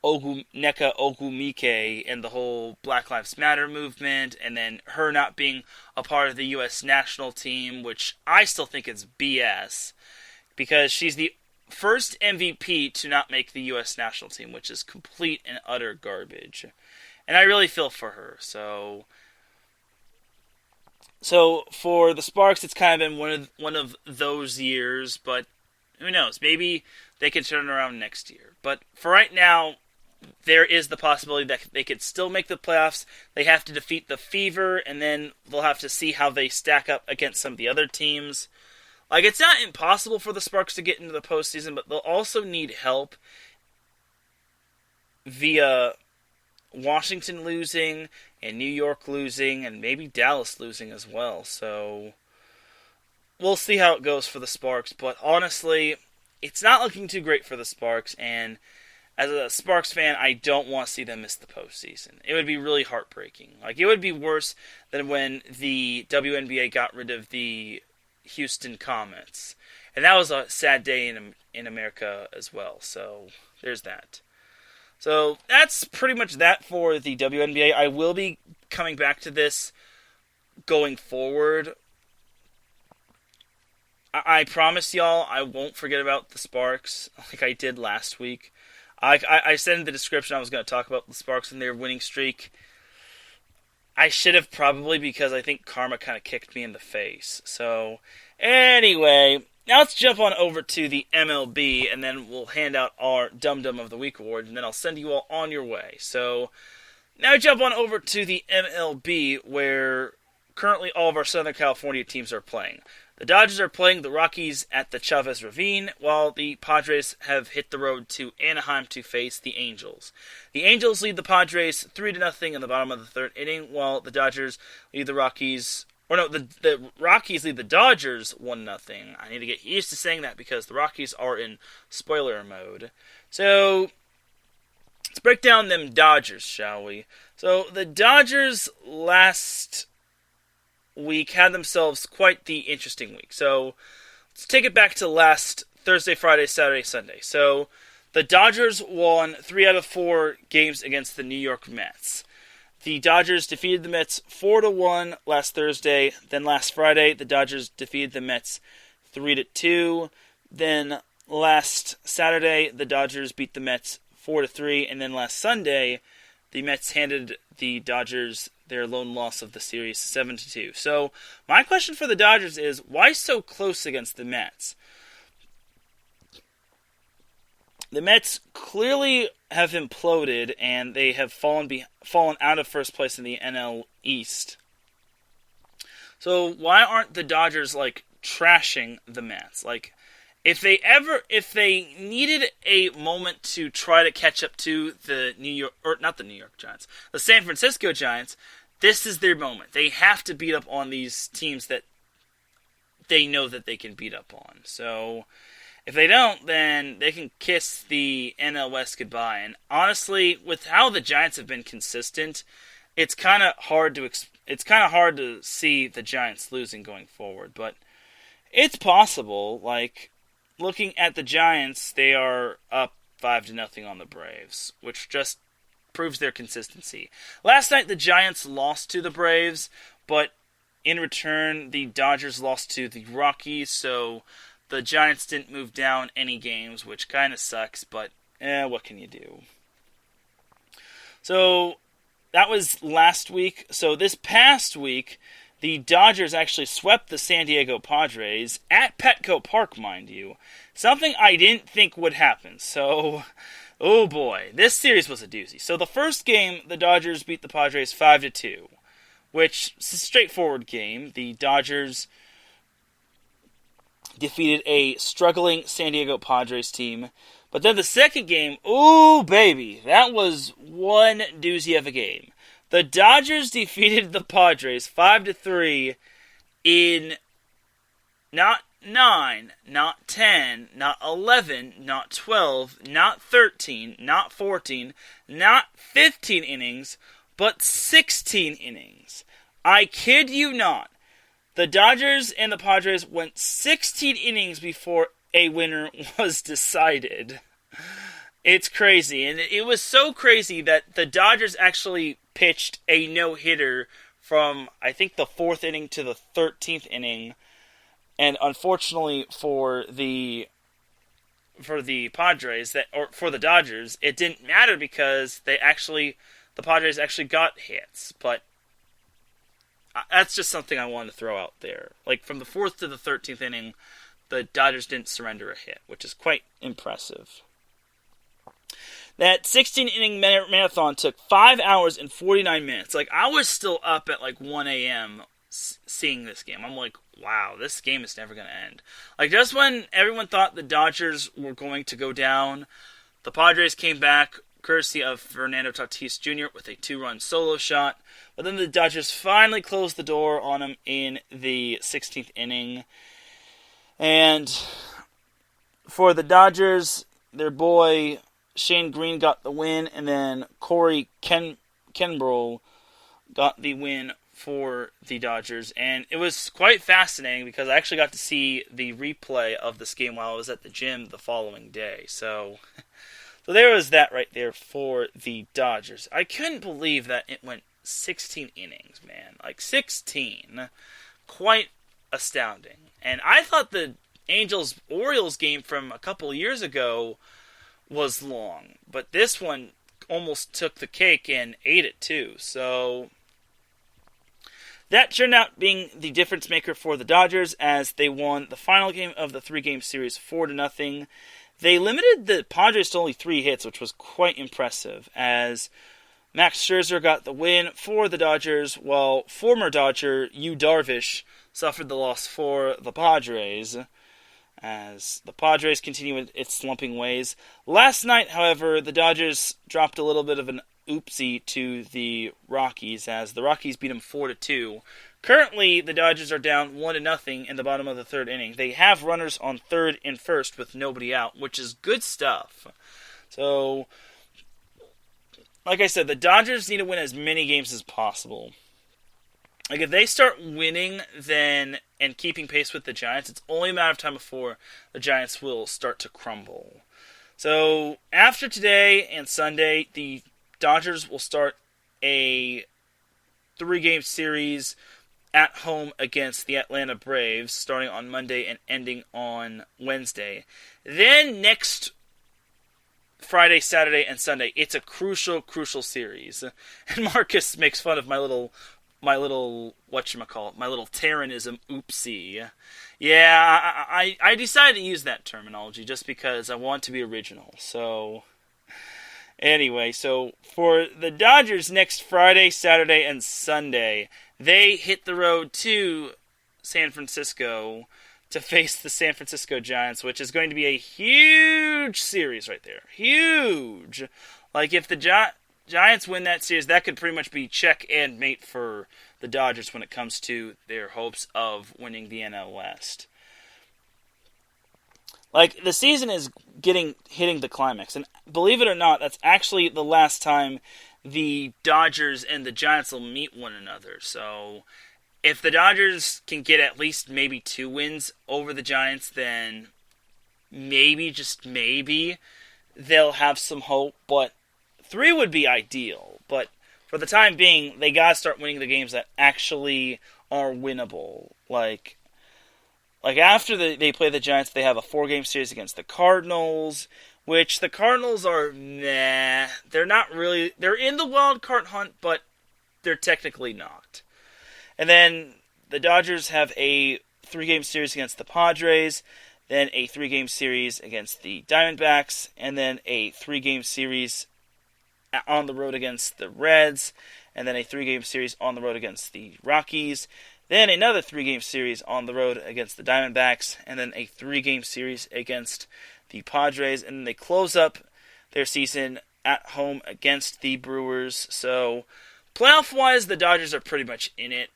Nneka Ogwumike and the whole Black Lives Matter movement, and then her not being a part of the U.S. national team, which I still think is BS, because she's the first MVP to not make the U.S. national team, which is complete and utter garbage. And I really feel for her. So for the Sparks, it's kind of been one of those years, but who knows? Maybe they could turn around next year. But for right now, there is the possibility that they could still make the playoffs. They have to defeat the Fever, and then they'll have to see how they stack up against some of the other teams. Like, it's not impossible for the Sparks to get into the postseason, but they'll also need help via Washington losing, and New York losing, and maybe Dallas losing as well. So, we'll see how it goes for the Sparks. But honestly, it's not looking too great for the Sparks, and as a Sparks fan, I don't want to see them miss the postseason. It would be really heartbreaking. Like, it would be worse than when the WNBA got rid of the Houston Comets. And that was a sad day in America as well. So, there's that. So, that's pretty much that for the WNBA. I will be coming back to this going forward. I promise y'all I won't forget about the Sparks like I did last week. I said in the description I was going to talk about the Sparks and their winning streak. I should have probably, because I think karma kind of kicked me in the face. So, anyway, Now let's jump on over to the MLB, and then we'll hand out our Dum Dum of the Week award, and then I'll send you all on your way. So now jump on over to the MLB, where currently all of our Southern California teams are playing. The Dodgers are playing the Rockies at the Chavez Ravine, while the Padres have hit the road to Anaheim to face the Angels. The Angels lead the Padres 3-0 in the bottom of the third inning, while the Dodgers lead the Rockies... the Rockies lead the Dodgers 1-0. I need to get used to saying that because the Rockies are in spoiler mode. So, let's break down them Dodgers, shall we? So, the Dodgers last week had themselves quite the interesting week. So, let's take it back to last Thursday, Friday, Saturday, Sunday. So, the Dodgers won 3 out of 4 games against the New York Mets. The Dodgers defeated the Mets 4-1 last Thursday. Then last Friday, the Dodgers defeated the Mets 3-2. Then last Saturday, the Dodgers beat the Mets 4-3. And then last Sunday, the Mets handed the Dodgers their lone loss of the series 7-2. So my question for the Dodgers is, why so close against the Mets? The Mets clearly have imploded, and they have fallen out of first place in the NL East. So why aren't the Dodgers trashing the Mets? If they needed a moment to try to catch up to the San Francisco Giants, this is their moment. They have to beat up on these teams that they know that they can beat up on. So if they don't, then they can kiss the NL West goodbye. And honestly, with how the Giants have been consistent, it's kind of hard to see the Giants losing going forward. But it's possible. Looking at the Giants, they are up 5-0 on the Braves, which just proves their consistency. Last night, the Giants lost to the Braves, but in return, the Dodgers lost to the Rockies, so the Giants didn't move down any games, which kind of sucks, but what can you do? So that was last week. So this past week, the Dodgers actually swept the San Diego Padres at Petco Park, mind you. Something I didn't think would happen. So, oh boy, this series was a doozy. So the first game, the Dodgers beat the Padres 5-2, which is a straightforward game. The Dodgers defeated a struggling San Diego Padres team. But then the second game, ooh baby, that was one doozy of a game. The Dodgers defeated the Padres 5-3 in not 9, not 10, not 11, not 12, not 13, not 14, not 15 innings, but 16 innings. I kid you not. The Dodgers and the Padres went 16 innings before a winner was decided. It's crazy. And it was so crazy that the Dodgers actually pitched a no-hitter from, I think, the 4th inning to the 13th inning. And unfortunately for the Padres, for the Dodgers, it didn't matter because the Padres actually got hits. But that's just something I wanted to throw out there. From the 4th to the 13th inning, the Dodgers didn't surrender a hit, which is quite impressive. That 16-inning marathon took 5 hours and 49 minutes. I was still up at 1 a.m. seeing this game. I'm like, wow, this game is never going to end. Just when everyone thought the Dodgers were going to go down, the Padres came back, courtesy of Fernando Tatis Jr. with a 2-run solo shot. But then the Dodgers finally closed the door on him in the 16th inning. And for the Dodgers, their boy Shane Green got the win, and then Corey Kenbrell got the win for the Dodgers. And it was quite fascinating because I actually got to see the replay of this game while I was at the gym the following day. So there was that right there for the Dodgers. I couldn't believe that it went 16 innings, man. 16. Quite astounding. And I thought the Angels-Orioles game from a couple years ago was long, but this one almost took the cake and ate it too. So That turned out being the difference maker for the Dodgers as they won the final game of the 3-game series 4-0. They limited the Padres to only 3 hits, which was quite impressive, as Max Scherzer got the win for the Dodgers, while former Dodger Yu Darvish suffered the loss for the Padres, as the Padres continue in its slumping ways. Last night, however, the Dodgers dropped a little bit of an oopsie to the Rockies, as the Rockies beat them 4-2. Currently, the Dodgers are down 1-0 in the bottom of the 3rd inning. They have runners on 3rd and 1st with nobody out, which is good stuff. So, like I said, the Dodgers need to win as many games as possible. Like, if they start winning and keeping pace with the Giants, it's only a matter of time before the Giants will start to crumble. So, after today and Sunday, the Dodgers will start a 3-game series at home against the Atlanta Braves, starting on Monday and ending on Wednesday. Then next Friday, Saturday, and Sunday, it's a crucial series. And Marcus makes fun of my little Teranism oopsie. Yeah, I decided to use that terminology just because I want to be original. So, anyway, so for the Dodgers next Friday, Saturday, and Sunday, they hit the road to San Francisco to face the San Francisco Giants, which is going to be a huge series right there. Huge! Like, if the Giants win that series, that could pretty much be check and mate for the Dodgers when it comes to their hopes of winning the NL West. Like, the season is hitting the climax, and believe it or not, that's actually the last time the Dodgers and the Giants will meet one another. So, if the Dodgers can get at least maybe 2 wins over the Giants, then maybe, just maybe, they'll have some hope. But 3 would be ideal. But for the time being, they gotta start winning the games that actually are winnable. Like after they play the Giants, they have a 4-game series against the Cardinals, which the Cardinals are meh. They're not really... They're in the wild card hunt, but they're technically not. And then the Dodgers have a 3-game series against the Padres, then a 3-game series against the Diamondbacks, and then a 3-game series on the road against the Reds, and then a 3-game series on the road against the Rockies, then another 3-game series on the road against the Diamondbacks, and then a 3-game series against the Padres, and then they close up their season at home against the Brewers. So, playoff-wise, the Dodgers are pretty much in it.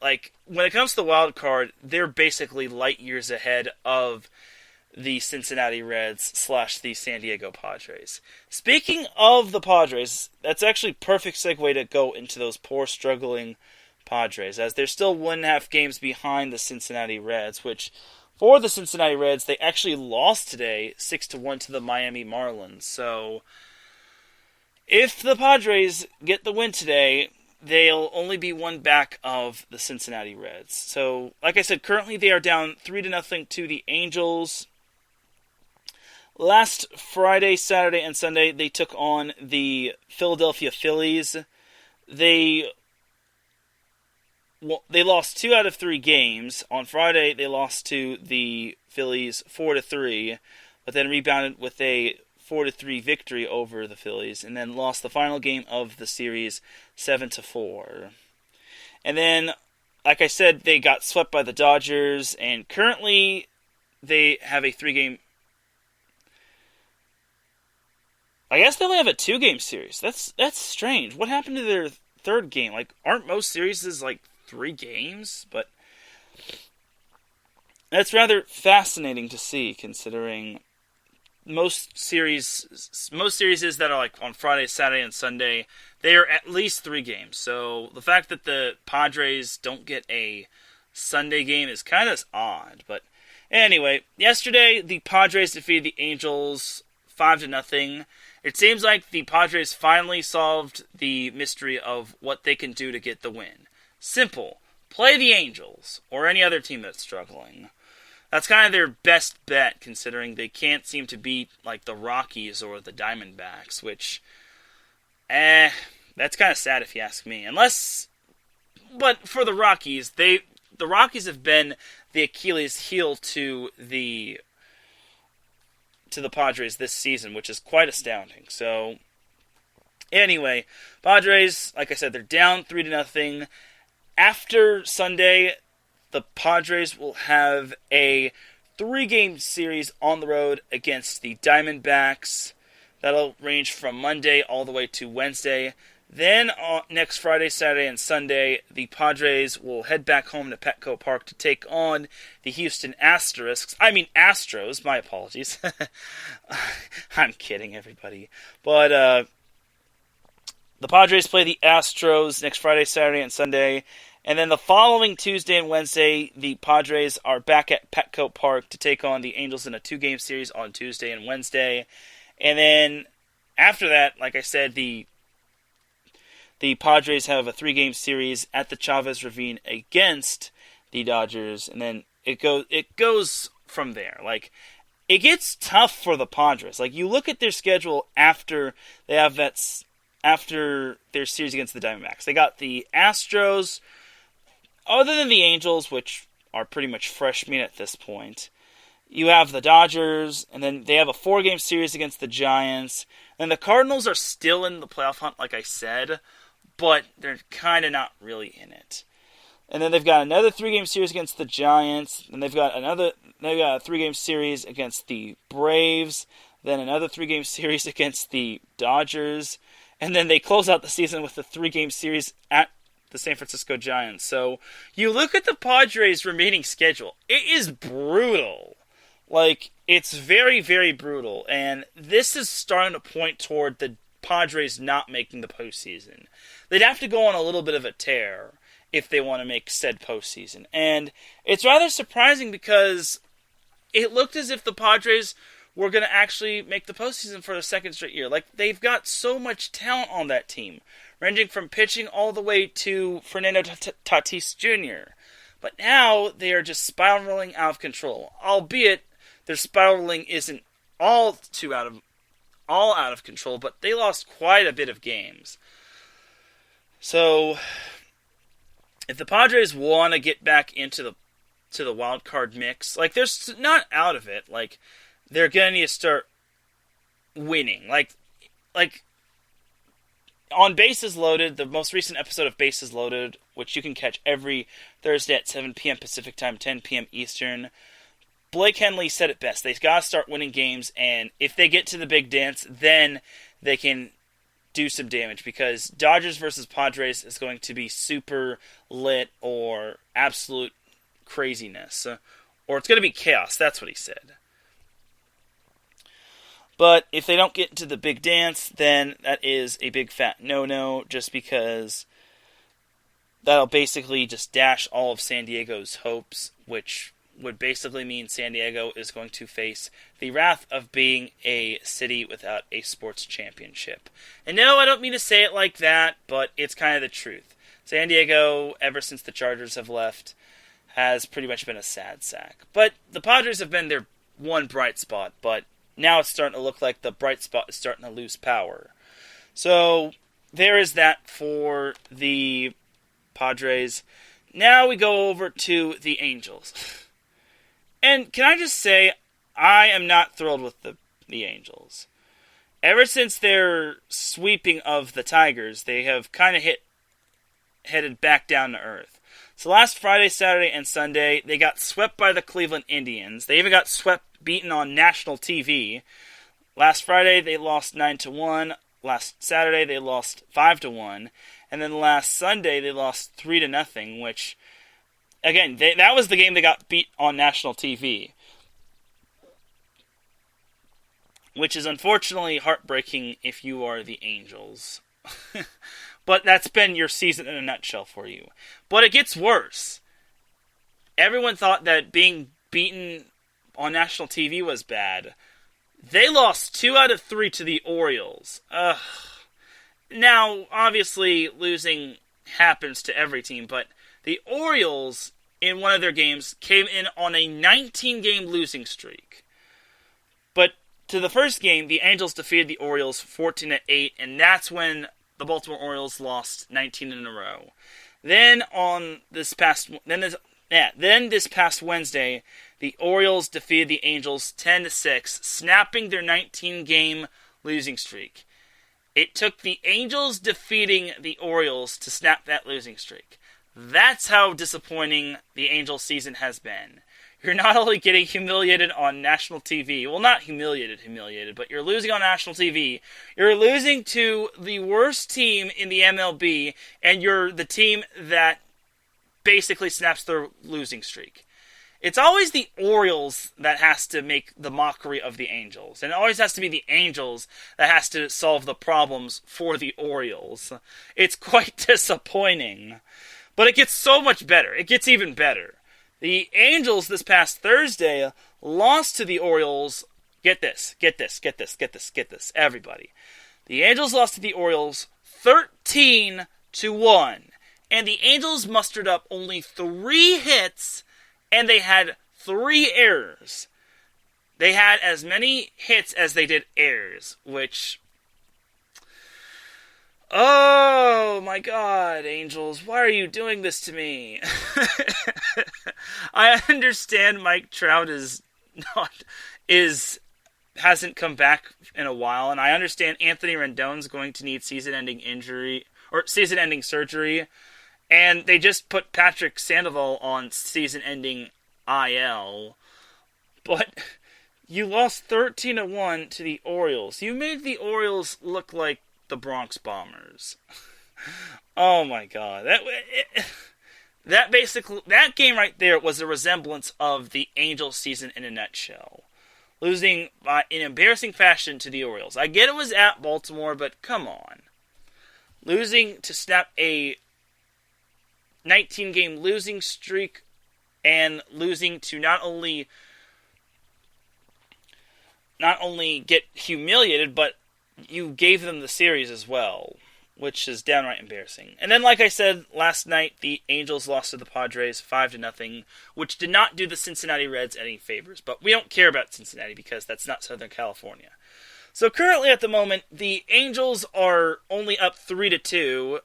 Like, when it comes to the wild card, they're basically light years ahead of the Cincinnati Reds / the San Diego Padres. Speaking of the Padres, that's actually perfect segue to go into those poor, struggling Padres, as they're still 1.5 games behind the Cincinnati Reds, which, for the Cincinnati Reds, they actually lost today 6-1 to the Miami Marlins. So, if the Padres get the win today, they'll only be 1 back of the Cincinnati Reds. So, like I said, currently they are down 3-0 to the Angels. Last Friday, Saturday, and Sunday, they took on the Philadelphia Phillies. They lost 2 out of 3 games. On Friday, they lost to the Phillies 4-3, but then rebounded with a 4-3 victory over the Phillies, and then lost the final game of the series 7-4. And then, like I said, they got swept by the Dodgers, and currently they have a 3-game... I guess they only have a 2-game series. That's strange. What happened to their 3rd game? Like, aren't most series like 3 games? But that's rather fascinating to see, considering most series that are like on Friday, Saturday, and Sunday, they are at least 3 games. So the fact that the Padres don't get a Sunday game is kind of odd. But anyway, yesterday the Padres defeated the Angels 5-0. It seems like the Padres finally solved the mystery of what they can do to get the win. Simple. Play the Angels, or any other team that's struggling. That's kind of their best bet, considering they can't seem to beat, like, the Rockies or the Diamondbacks, which, that's kind of sad if you ask me. Unless But for the Rockies, the Rockies have been the Achilles heel to the Padres this season, which is quite astounding. So, anyway, Padres, like I said, they're down 3-0. After Sunday, the Padres will have a 3-game series on the road against the Diamondbacks. That'll range from Monday all the way to Wednesday. Then next Friday, Saturday, and Sunday, the Padres will head back home to Petco Park to take on the Houston Astros. My apologies. I'm kidding, everybody. But the Padres play the Astros next Friday, Saturday, and Sunday. And then the following Tuesday and Wednesday, the Padres are back at Petco Park to take on the Angels in a 2-game series on Tuesday and Wednesday. And then after that, like I said, the Padres have a 3-game series at the Chavez Ravine against the Dodgers, and then it goes from there. Like, it gets tough for the Padres. Like, you look at their schedule after their series against the Diamondbacks. They got the Astros, other than the Angels, which are pretty much fresh meat at this point. You have the Dodgers, and then they have a 4-game series against the Giants. And the Cardinals are still in the playoff hunt, like I said, but they're kind of not really in it. And then they've got another 3-game series against the Giants. And they've got a 3-game series against the Braves. Then another 3-game series against the Dodgers. And then they close out the season with a 3-game series at the San Francisco Giants. So you look at the Padres' remaining schedule. It is brutal. Like, it's very, very brutal. And this is starting to point toward the Padres not making the postseason. They'd have to go on a little bit of a tear if they want to make said postseason. And it's rather surprising because it looked as if the Padres were going to actually make the postseason for the second straight year. Like, they've got so much talent on that team, ranging from pitching all the way to Fernando Tatis Jr. But now they are just spiraling out of control. Albeit their spiraling isn't all out of control, but they lost quite a bit of games. So, if the Padres want to get back into the wild card mix, like, they're not out of it. Like, they're going to need to start winning. Like on Bases Loaded, the most recent episode of Bases Loaded, which you can catch every Thursday at 7 p.m. Pacific Time, 10 p.m. Eastern, Blake Henley said it best. They've got to start winning games, and if they get to the big dance, then they can do some damage, because Dodgers versus Padres is going to be super lit or absolute craziness. Or it's going to be chaos. That's what he said. But if they don't get into the big dance, then that is a big fat no-no, just because that'll basically just dash all of San Diego's hopes, which would basically mean San Diego is going to face the wrath of being a city without a sports championship. And no, I don't mean to say it like that, but it's kind of the truth. San Diego, ever since the Chargers have left, has pretty much been a sad sack. But the Padres have been their one bright spot, but now it's starting to look like the bright spot is starting to lose power. So there is that for the Padres. Now we go over to the Angels. And can I just say, I am not thrilled with the Angels. Ever since their sweeping of the Tigers, they have kind of headed back down to earth. So last Friday, Saturday, and Sunday, they got swept by the Cleveland Indians. They even got beaten on national TV. Last Friday, they lost 9-1. Last Saturday, they lost 5-1. And then last Sunday, they lost 3-0, which, again, that was the game they got beat on national TV. Which is unfortunately heartbreaking if you are the Angels. But that's been your season in a nutshell for you. But it gets worse. Everyone thought that being beaten on national TV was bad. They lost 2 out of 3 to the Orioles. Now, obviously, losing happens to every team, but the Orioles, in one of their games, came in on a 19-game losing streak. But to the first game, the Angels defeated the Orioles 14-8, and that's when the Baltimore Orioles lost 19 in a row. Then this past Wednesday, the Orioles defeated the Angels 10-6, snapping their 19-game losing streak. It took the Angels defeating the Orioles to snap that losing streak. That's how disappointing the Angels season has been. You're not only getting humiliated on national TV, well, not humiliated, but you're losing on national TV. You're losing to the worst team in the MLB, and you're the team that basically snaps their losing streak. It's always the Orioles that has to make the mockery of the Angels. And it always has to be the Angels that has to solve the problems for the Orioles. It's quite disappointing. But it gets so much better. It gets even better. The Angels this past Thursday lost to the Orioles. Get this, everybody. The Angels lost to the Orioles 13-1. And the Angels mustered up only 3 hits, and they had 3 errors. They had as many hits as they did errors, which... Oh my God, Angels, why are you doing this to me? I understand Mike Trout hasn't come back in a while, and I understand Anthony Rendon's going to need season-ending surgery, and they just put Patrick Sandoval on season-ending IL, but you lost 13-1 to the Orioles. You made the Orioles look like the Bronx Bombers. Oh my God. That game right there was a resemblance of the Angels season in a nutshell. Losing in embarrassing fashion to the Orioles. I get it was at Baltimore, but come on. Losing to snap a 19-game losing streak and losing to not only get humiliated, but you gave them the series as well, which is downright embarrassing. And then, like I said, last night, the Angels lost to the Padres 5-0, which did not do the Cincinnati Reds any favors. But we don't care about Cincinnati because that's not Southern California. So currently, at the moment, the Angels are only up 3-2.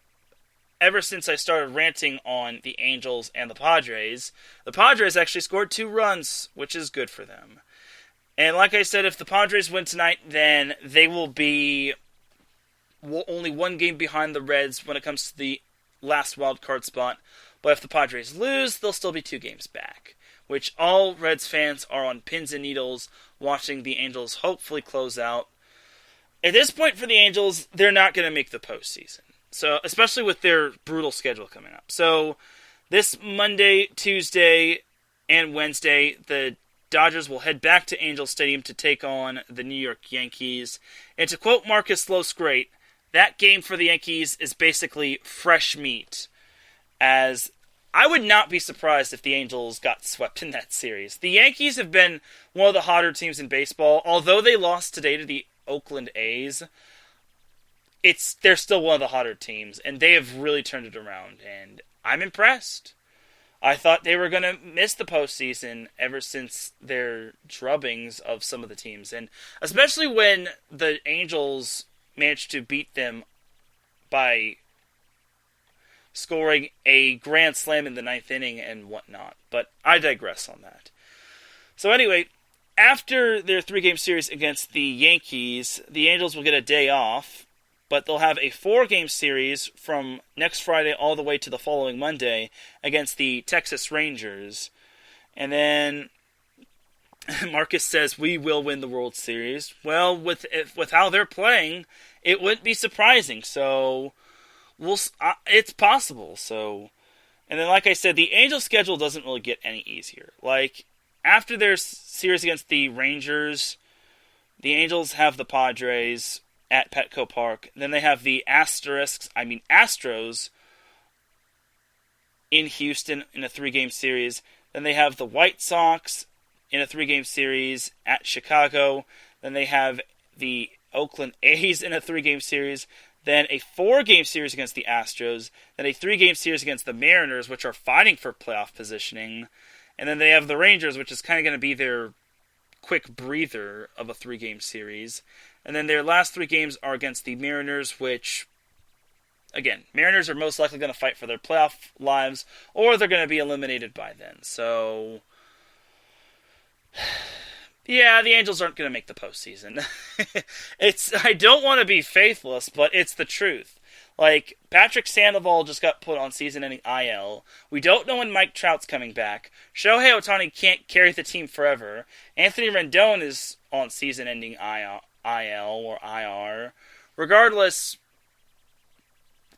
Ever since I started ranting on the Angels and the Padres actually scored 2 runs, which is good for them. And like I said, if the Padres win tonight, then they will be only 1 game behind the Reds when it comes to the last wild card spot. But if the Padres lose, they'll still be 2 games back, which all Reds fans are on pins and needles watching the Angels hopefully close out. At this point for the Angels, they're not going to make the postseason. So, especially with their brutal schedule coming up. So, this Monday, Tuesday, and Wednesday, the Dodgers will head back to Angel Stadium to take on the New York Yankees. And to quote Marcus Losgreat, that game for the Yankees is basically fresh meat. As I would not be surprised if the Angels got swept in that series. The Yankees have been one of the hotter teams in baseball. Although they lost today to the Oakland A's, they're still one of the hotter teams. And they have really turned it around. And I'm impressed. I thought they were going to miss the postseason ever since their drubbings of some of the teams. And especially when the Angels managed to beat them by scoring a grand slam in the 9th inning and whatnot. But I digress on that. So anyway, after their 3-game series against the Yankees, the Angels will get a day off. But they'll have a 4-game series from next Friday all the way to the following Monday against the Texas Rangers. And then Marcus says, we will win the World Series. Well, with how they're playing, it wouldn't be surprising. So, it's possible. So, and then like I said, the Angels' schedule doesn't really get any easier. Like, after their series against the Rangers, the Angels have the Padres at Petco Park. Then they have the Astros in Houston in a 3-game series. Then they have the White Sox in a 3-game series at Chicago. Then they have the Oakland A's in a 3-game series. Then a 4-game series against the Astros. Then a 3-game series against the Mariners, which are fighting for playoff positioning. And then they have the Rangers, which is kind of going to be their quick breather of a 3-game series. And then their last 3 games are against the Mariners, which again, Mariners are most likely going to fight for their playoff lives, or they're going to be eliminated by then. So, yeah, the Angels aren't going to make the postseason. I don't want to be faithless, but it's the truth. Like, Patrick Sandoval just got put on season-ending IL. We don't know when Mike Trout's coming back. Shohei Ohtani can't carry the team forever. Anthony Rendon is on season-ending IL or IR. Regardless,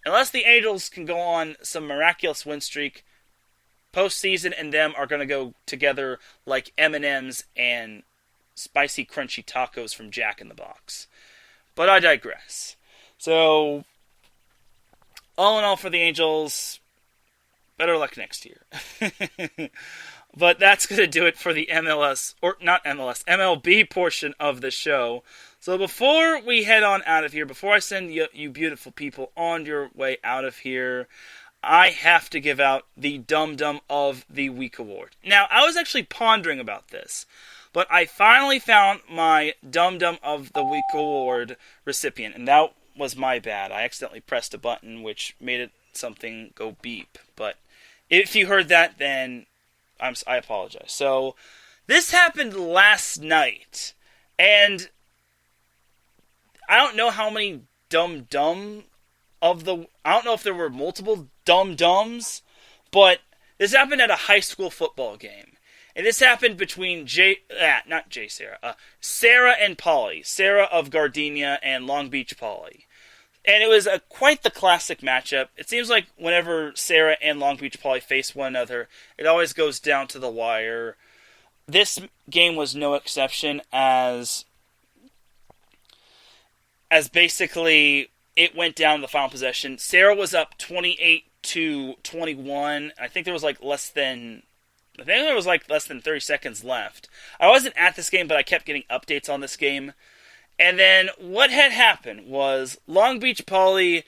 unless the Angels can go on some miraculous win streak, postseason and them are going to go together like M&M's and spicy crunchy tacos from Jack in the Box. But I digress. So, all in all for the Angels, better luck next year. But that's going to do it for the MLB portion of the show. So before we head on out of here, before I send you beautiful people on your way out of here, I have to give out the Dum Dum of the Week award. Now, I was actually pondering about this, but I finally found my Dum Dum of the Week award recipient, and that was my bad. I accidentally pressed a button which made it something go beep. But if you heard that, then I apologize. So this happened last night, and I don't know how many I don't know if there were multiple dum-dums, but this happened at a high school football game. And this happened between Sarah and Polly. Sarah of Gardenia and Long Beach Polly. And it was quite the classic matchup. It seems like whenever Sarah and Long Beach Polly face one another, it always goes down to the wire. This game was no exception, as basically it went down to the final possession. Sarah was up 28-21. I think there was less than 30 seconds left. I wasn't at this game, but I kept getting updates on this game. And then what had happened was Long Beach Poly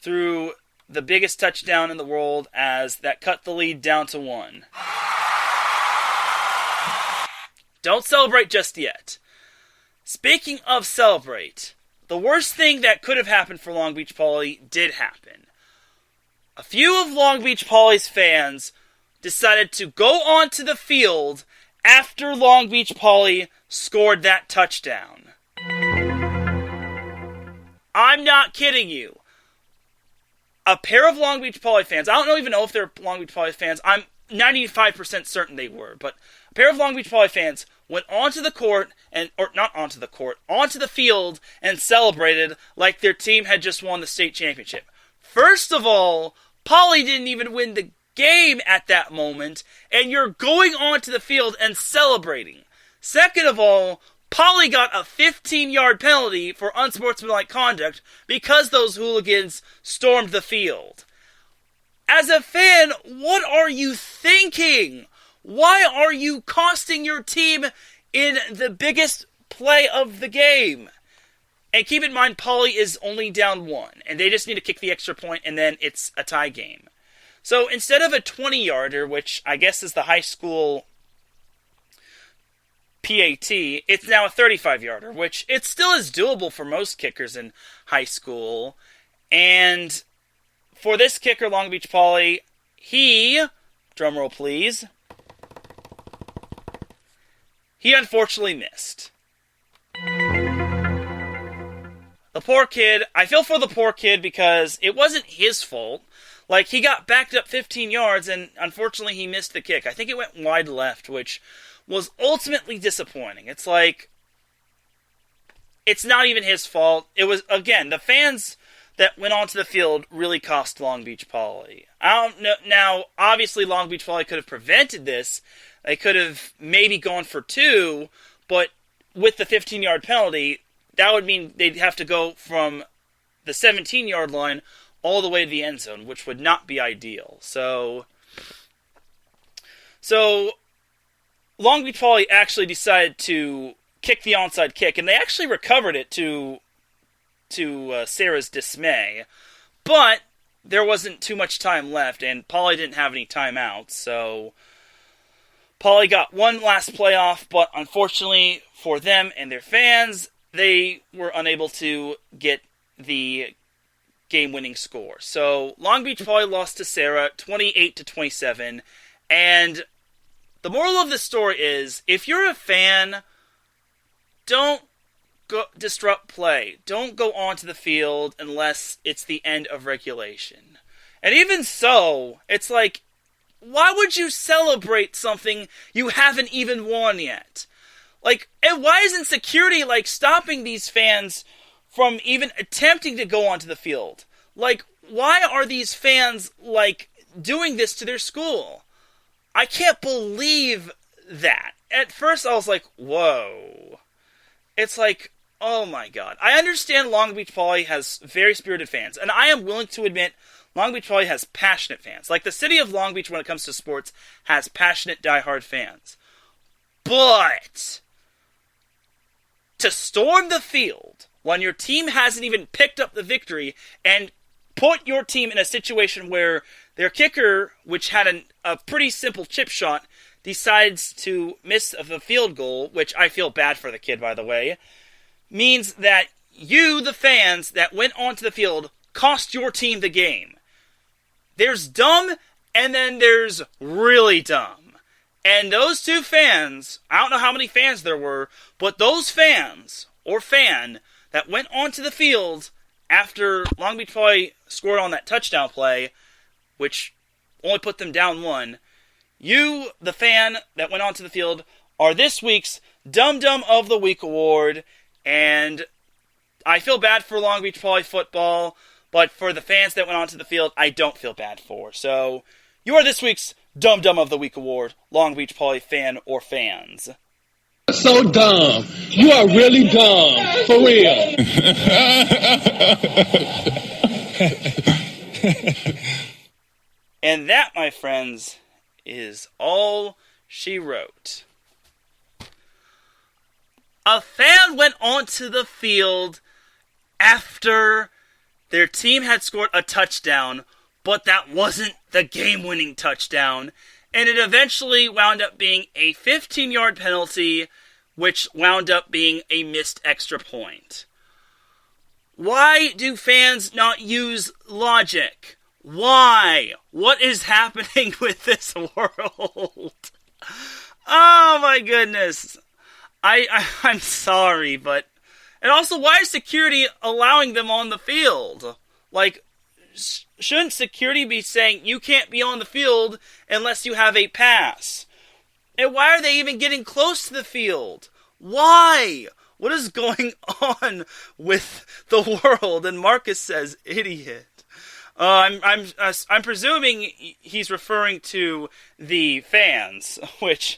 threw the biggest touchdown in the world, as that cut the lead down to 1. Don't celebrate just yet. Speaking of celebrate, the worst thing that could have happened for Long Beach Poly did happen. A few of Long Beach Poly's fans decided to go onto the field after Long Beach Poly scored that touchdown. I'm not kidding you. A pair of Long Beach Poly fans, I don't even know if they're Long Beach Poly fans, I'm 95% certain they were, but a pair of Long Beach Poly fans went onto the field and celebrated like their team had just won the state championship. First of all, Poly didn't even win the game at that moment, and you're going onto the field and celebrating. Second of all, Poly got a 15-yard penalty for unsportsmanlike conduct because those hooligans stormed the field. As a fan, what are you thinking? Why are you costing your team in the biggest play of the game? And keep in mind, Poly is only down 1, and they just need to kick the extra point, and then it's a tie game. So instead of a 20-yarder, which I guess is the high school PAT, it's now a 35-yarder, which it still is doable for most kickers in high school. And for this kicker, Long Beach Poly, he, drumroll please, he unfortunately missed. The poor kid, I feel for the poor kid because it wasn't his fault. He got backed up 15 yards, and unfortunately he missed the kick. I think it went wide left, which was ultimately disappointing. It's not even his fault. It was, again, the fans that went onto the field really cost Long Beach Poly. I don't know. Now, obviously, Long Beach Poly could have prevented this. They could have maybe gone for 2, but with the 15-yard penalty, that would mean they'd have to go from the 17-yard line all the way to the end zone, which would not be ideal. So Long Beach Poly actually decided to kick the onside kick, and they actually recovered it to Sarah's dismay. But there wasn't too much time left, and Poly didn't have any timeouts, so Poly got one last playoff, but unfortunately for them and their fans, they were unable to get the game-winning score. So Long Beach Poly lost to Sarah 28-27, and the moral of the story is, if you're a fan, don't go disrupt play. Don't go onto the field unless it's the end of regulation. And even so, it's like, why would you celebrate something you haven't even won yet? Like, and why isn't security, like, stopping these fans from even attempting to go onto the field? Like, why are these fans, like, doing this to their school? I can't believe that. At first I was like, whoa. It's like, oh my god. I understand Long Beach Poly has very spirited fans, and I am willing to admit Long Beach Poly has passionate fans. Like, the city of Long Beach, when it comes to sports, has passionate, diehard fans. But to storm the field when your team hasn't even picked up the victory and put your team in a situation where their kicker, which had a pretty simple chip shot, decides to miss the field goal, which I feel bad for the kid, by the way, means that you, the fans that went onto the field, cost your team the game. There's dumb, and then there's really dumb. And those two fans, I don't know how many fans there were, but those fans, or fan, that went onto the field after Long Beach Poly scored on that touchdown play, which only put them down 1, you, the fan that went onto the field, are this week's Dum Dum of the Week award, and I feel bad for Long Beach Poly football, but for the fans that went onto the field, I don't feel bad for. So, you are this week's Dum Dum of the Week award, Long Beach Poly fan or fans. So dumb. You are really dumb. For real. And that, my friends, is all she wrote. A fan went onto the field after their team had scored a touchdown, but that wasn't the game-winning touchdown, and it eventually wound up being a 15-yard penalty, which wound up being a missed extra point. Why do fans not use logic? Why? What is happening with this world? Oh my goodness. I'm sorry, but... And also, why is security allowing them on the field? Like, shouldn't security be saying, you can't be on the field unless you have a pass? And why are they even getting close to the field? Why? What is going on with the world? And Marcus says, idiot. I'm presuming he's referring to the fans, which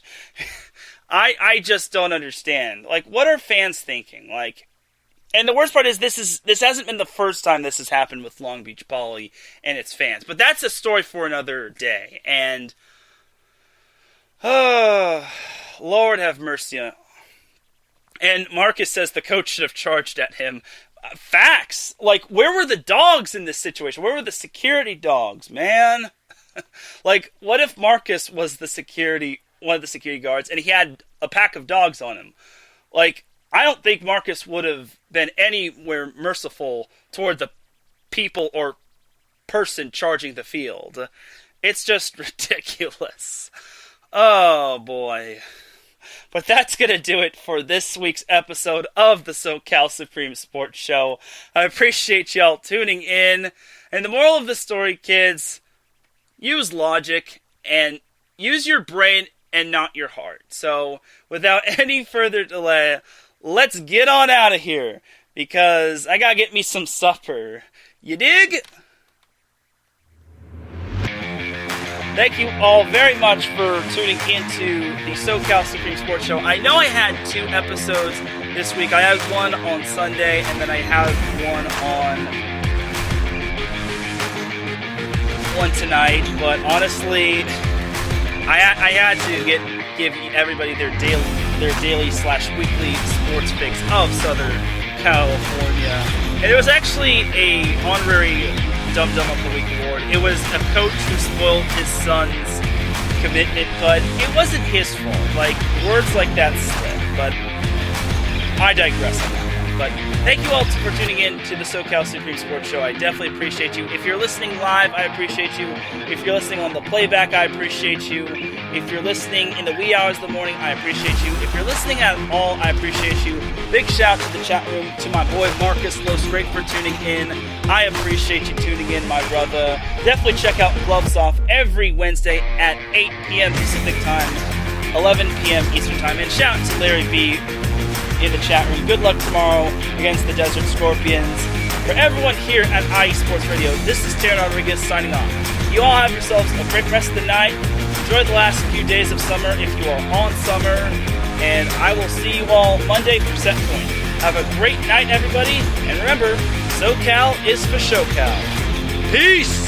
I just don't understand. Like, what are fans thinking? Like, and the worst part is this hasn't been the first time this has happened with Long Beach Poly and its fans, but that's a story for another day. And Lord have mercy. And Marcus says the coach should have charged at him. Facts. Like, where were the dogs in this situation? Where were the security dogs, man? Like, what if Marcus was one of the security guards, and he had a pack of dogs on him? Like, I don't think Marcus would have been anywhere merciful toward the people or person charging the field. It's just ridiculous. Oh, boy. But that's going to do it for this week's episode of the SoCal Supreme Sports Show. I appreciate y'all tuning in. And the moral of the story, kids, use logic and use your brain and not your heart. So, without any further delay, let's get on out of here, because I gotta get me some supper. You dig? Thank you all very much for tuning into the SoCal Supreme Sports Show. I know I had 2 episodes this week. I had one on Sunday, and then I had one tonight. But honestly, I had to give everybody their daily/weekly sports fix of Southern California. And it was actually a honorary Dum Dum of the Week award. It was a coach who spoiled his son's commitment, but it wasn't his fault. Like, words like that slip, but I digress on that one. But thank you all for tuning in to the SoCal Supreme Sports Show. I definitely appreciate you. If you're listening live, I appreciate you. If you're listening on the playback, I appreciate you. If you're listening in the wee hours of the morning, I appreciate you. If you're listening at all, I appreciate you. Big shout to the chat room, to my boy Marcus Los, great for tuning in. I appreciate you tuning in, my brother. Definitely check out Gloves Off every Wednesday at 8 p.m. Pacific Time, 11 p.m. Eastern Time. And shout out to Larry B in the chat room. Good luck tomorrow against the Desert Scorpions. For everyone here at IE Sports Radio, this is Teran Rodriguez signing off. You all have yourselves a great rest of the night. Enjoy the last few days of summer if you are on summer. And I will see you all Monday for Set Point. Have a great night, everybody. And remember, SoCal is for SoCal. Peace!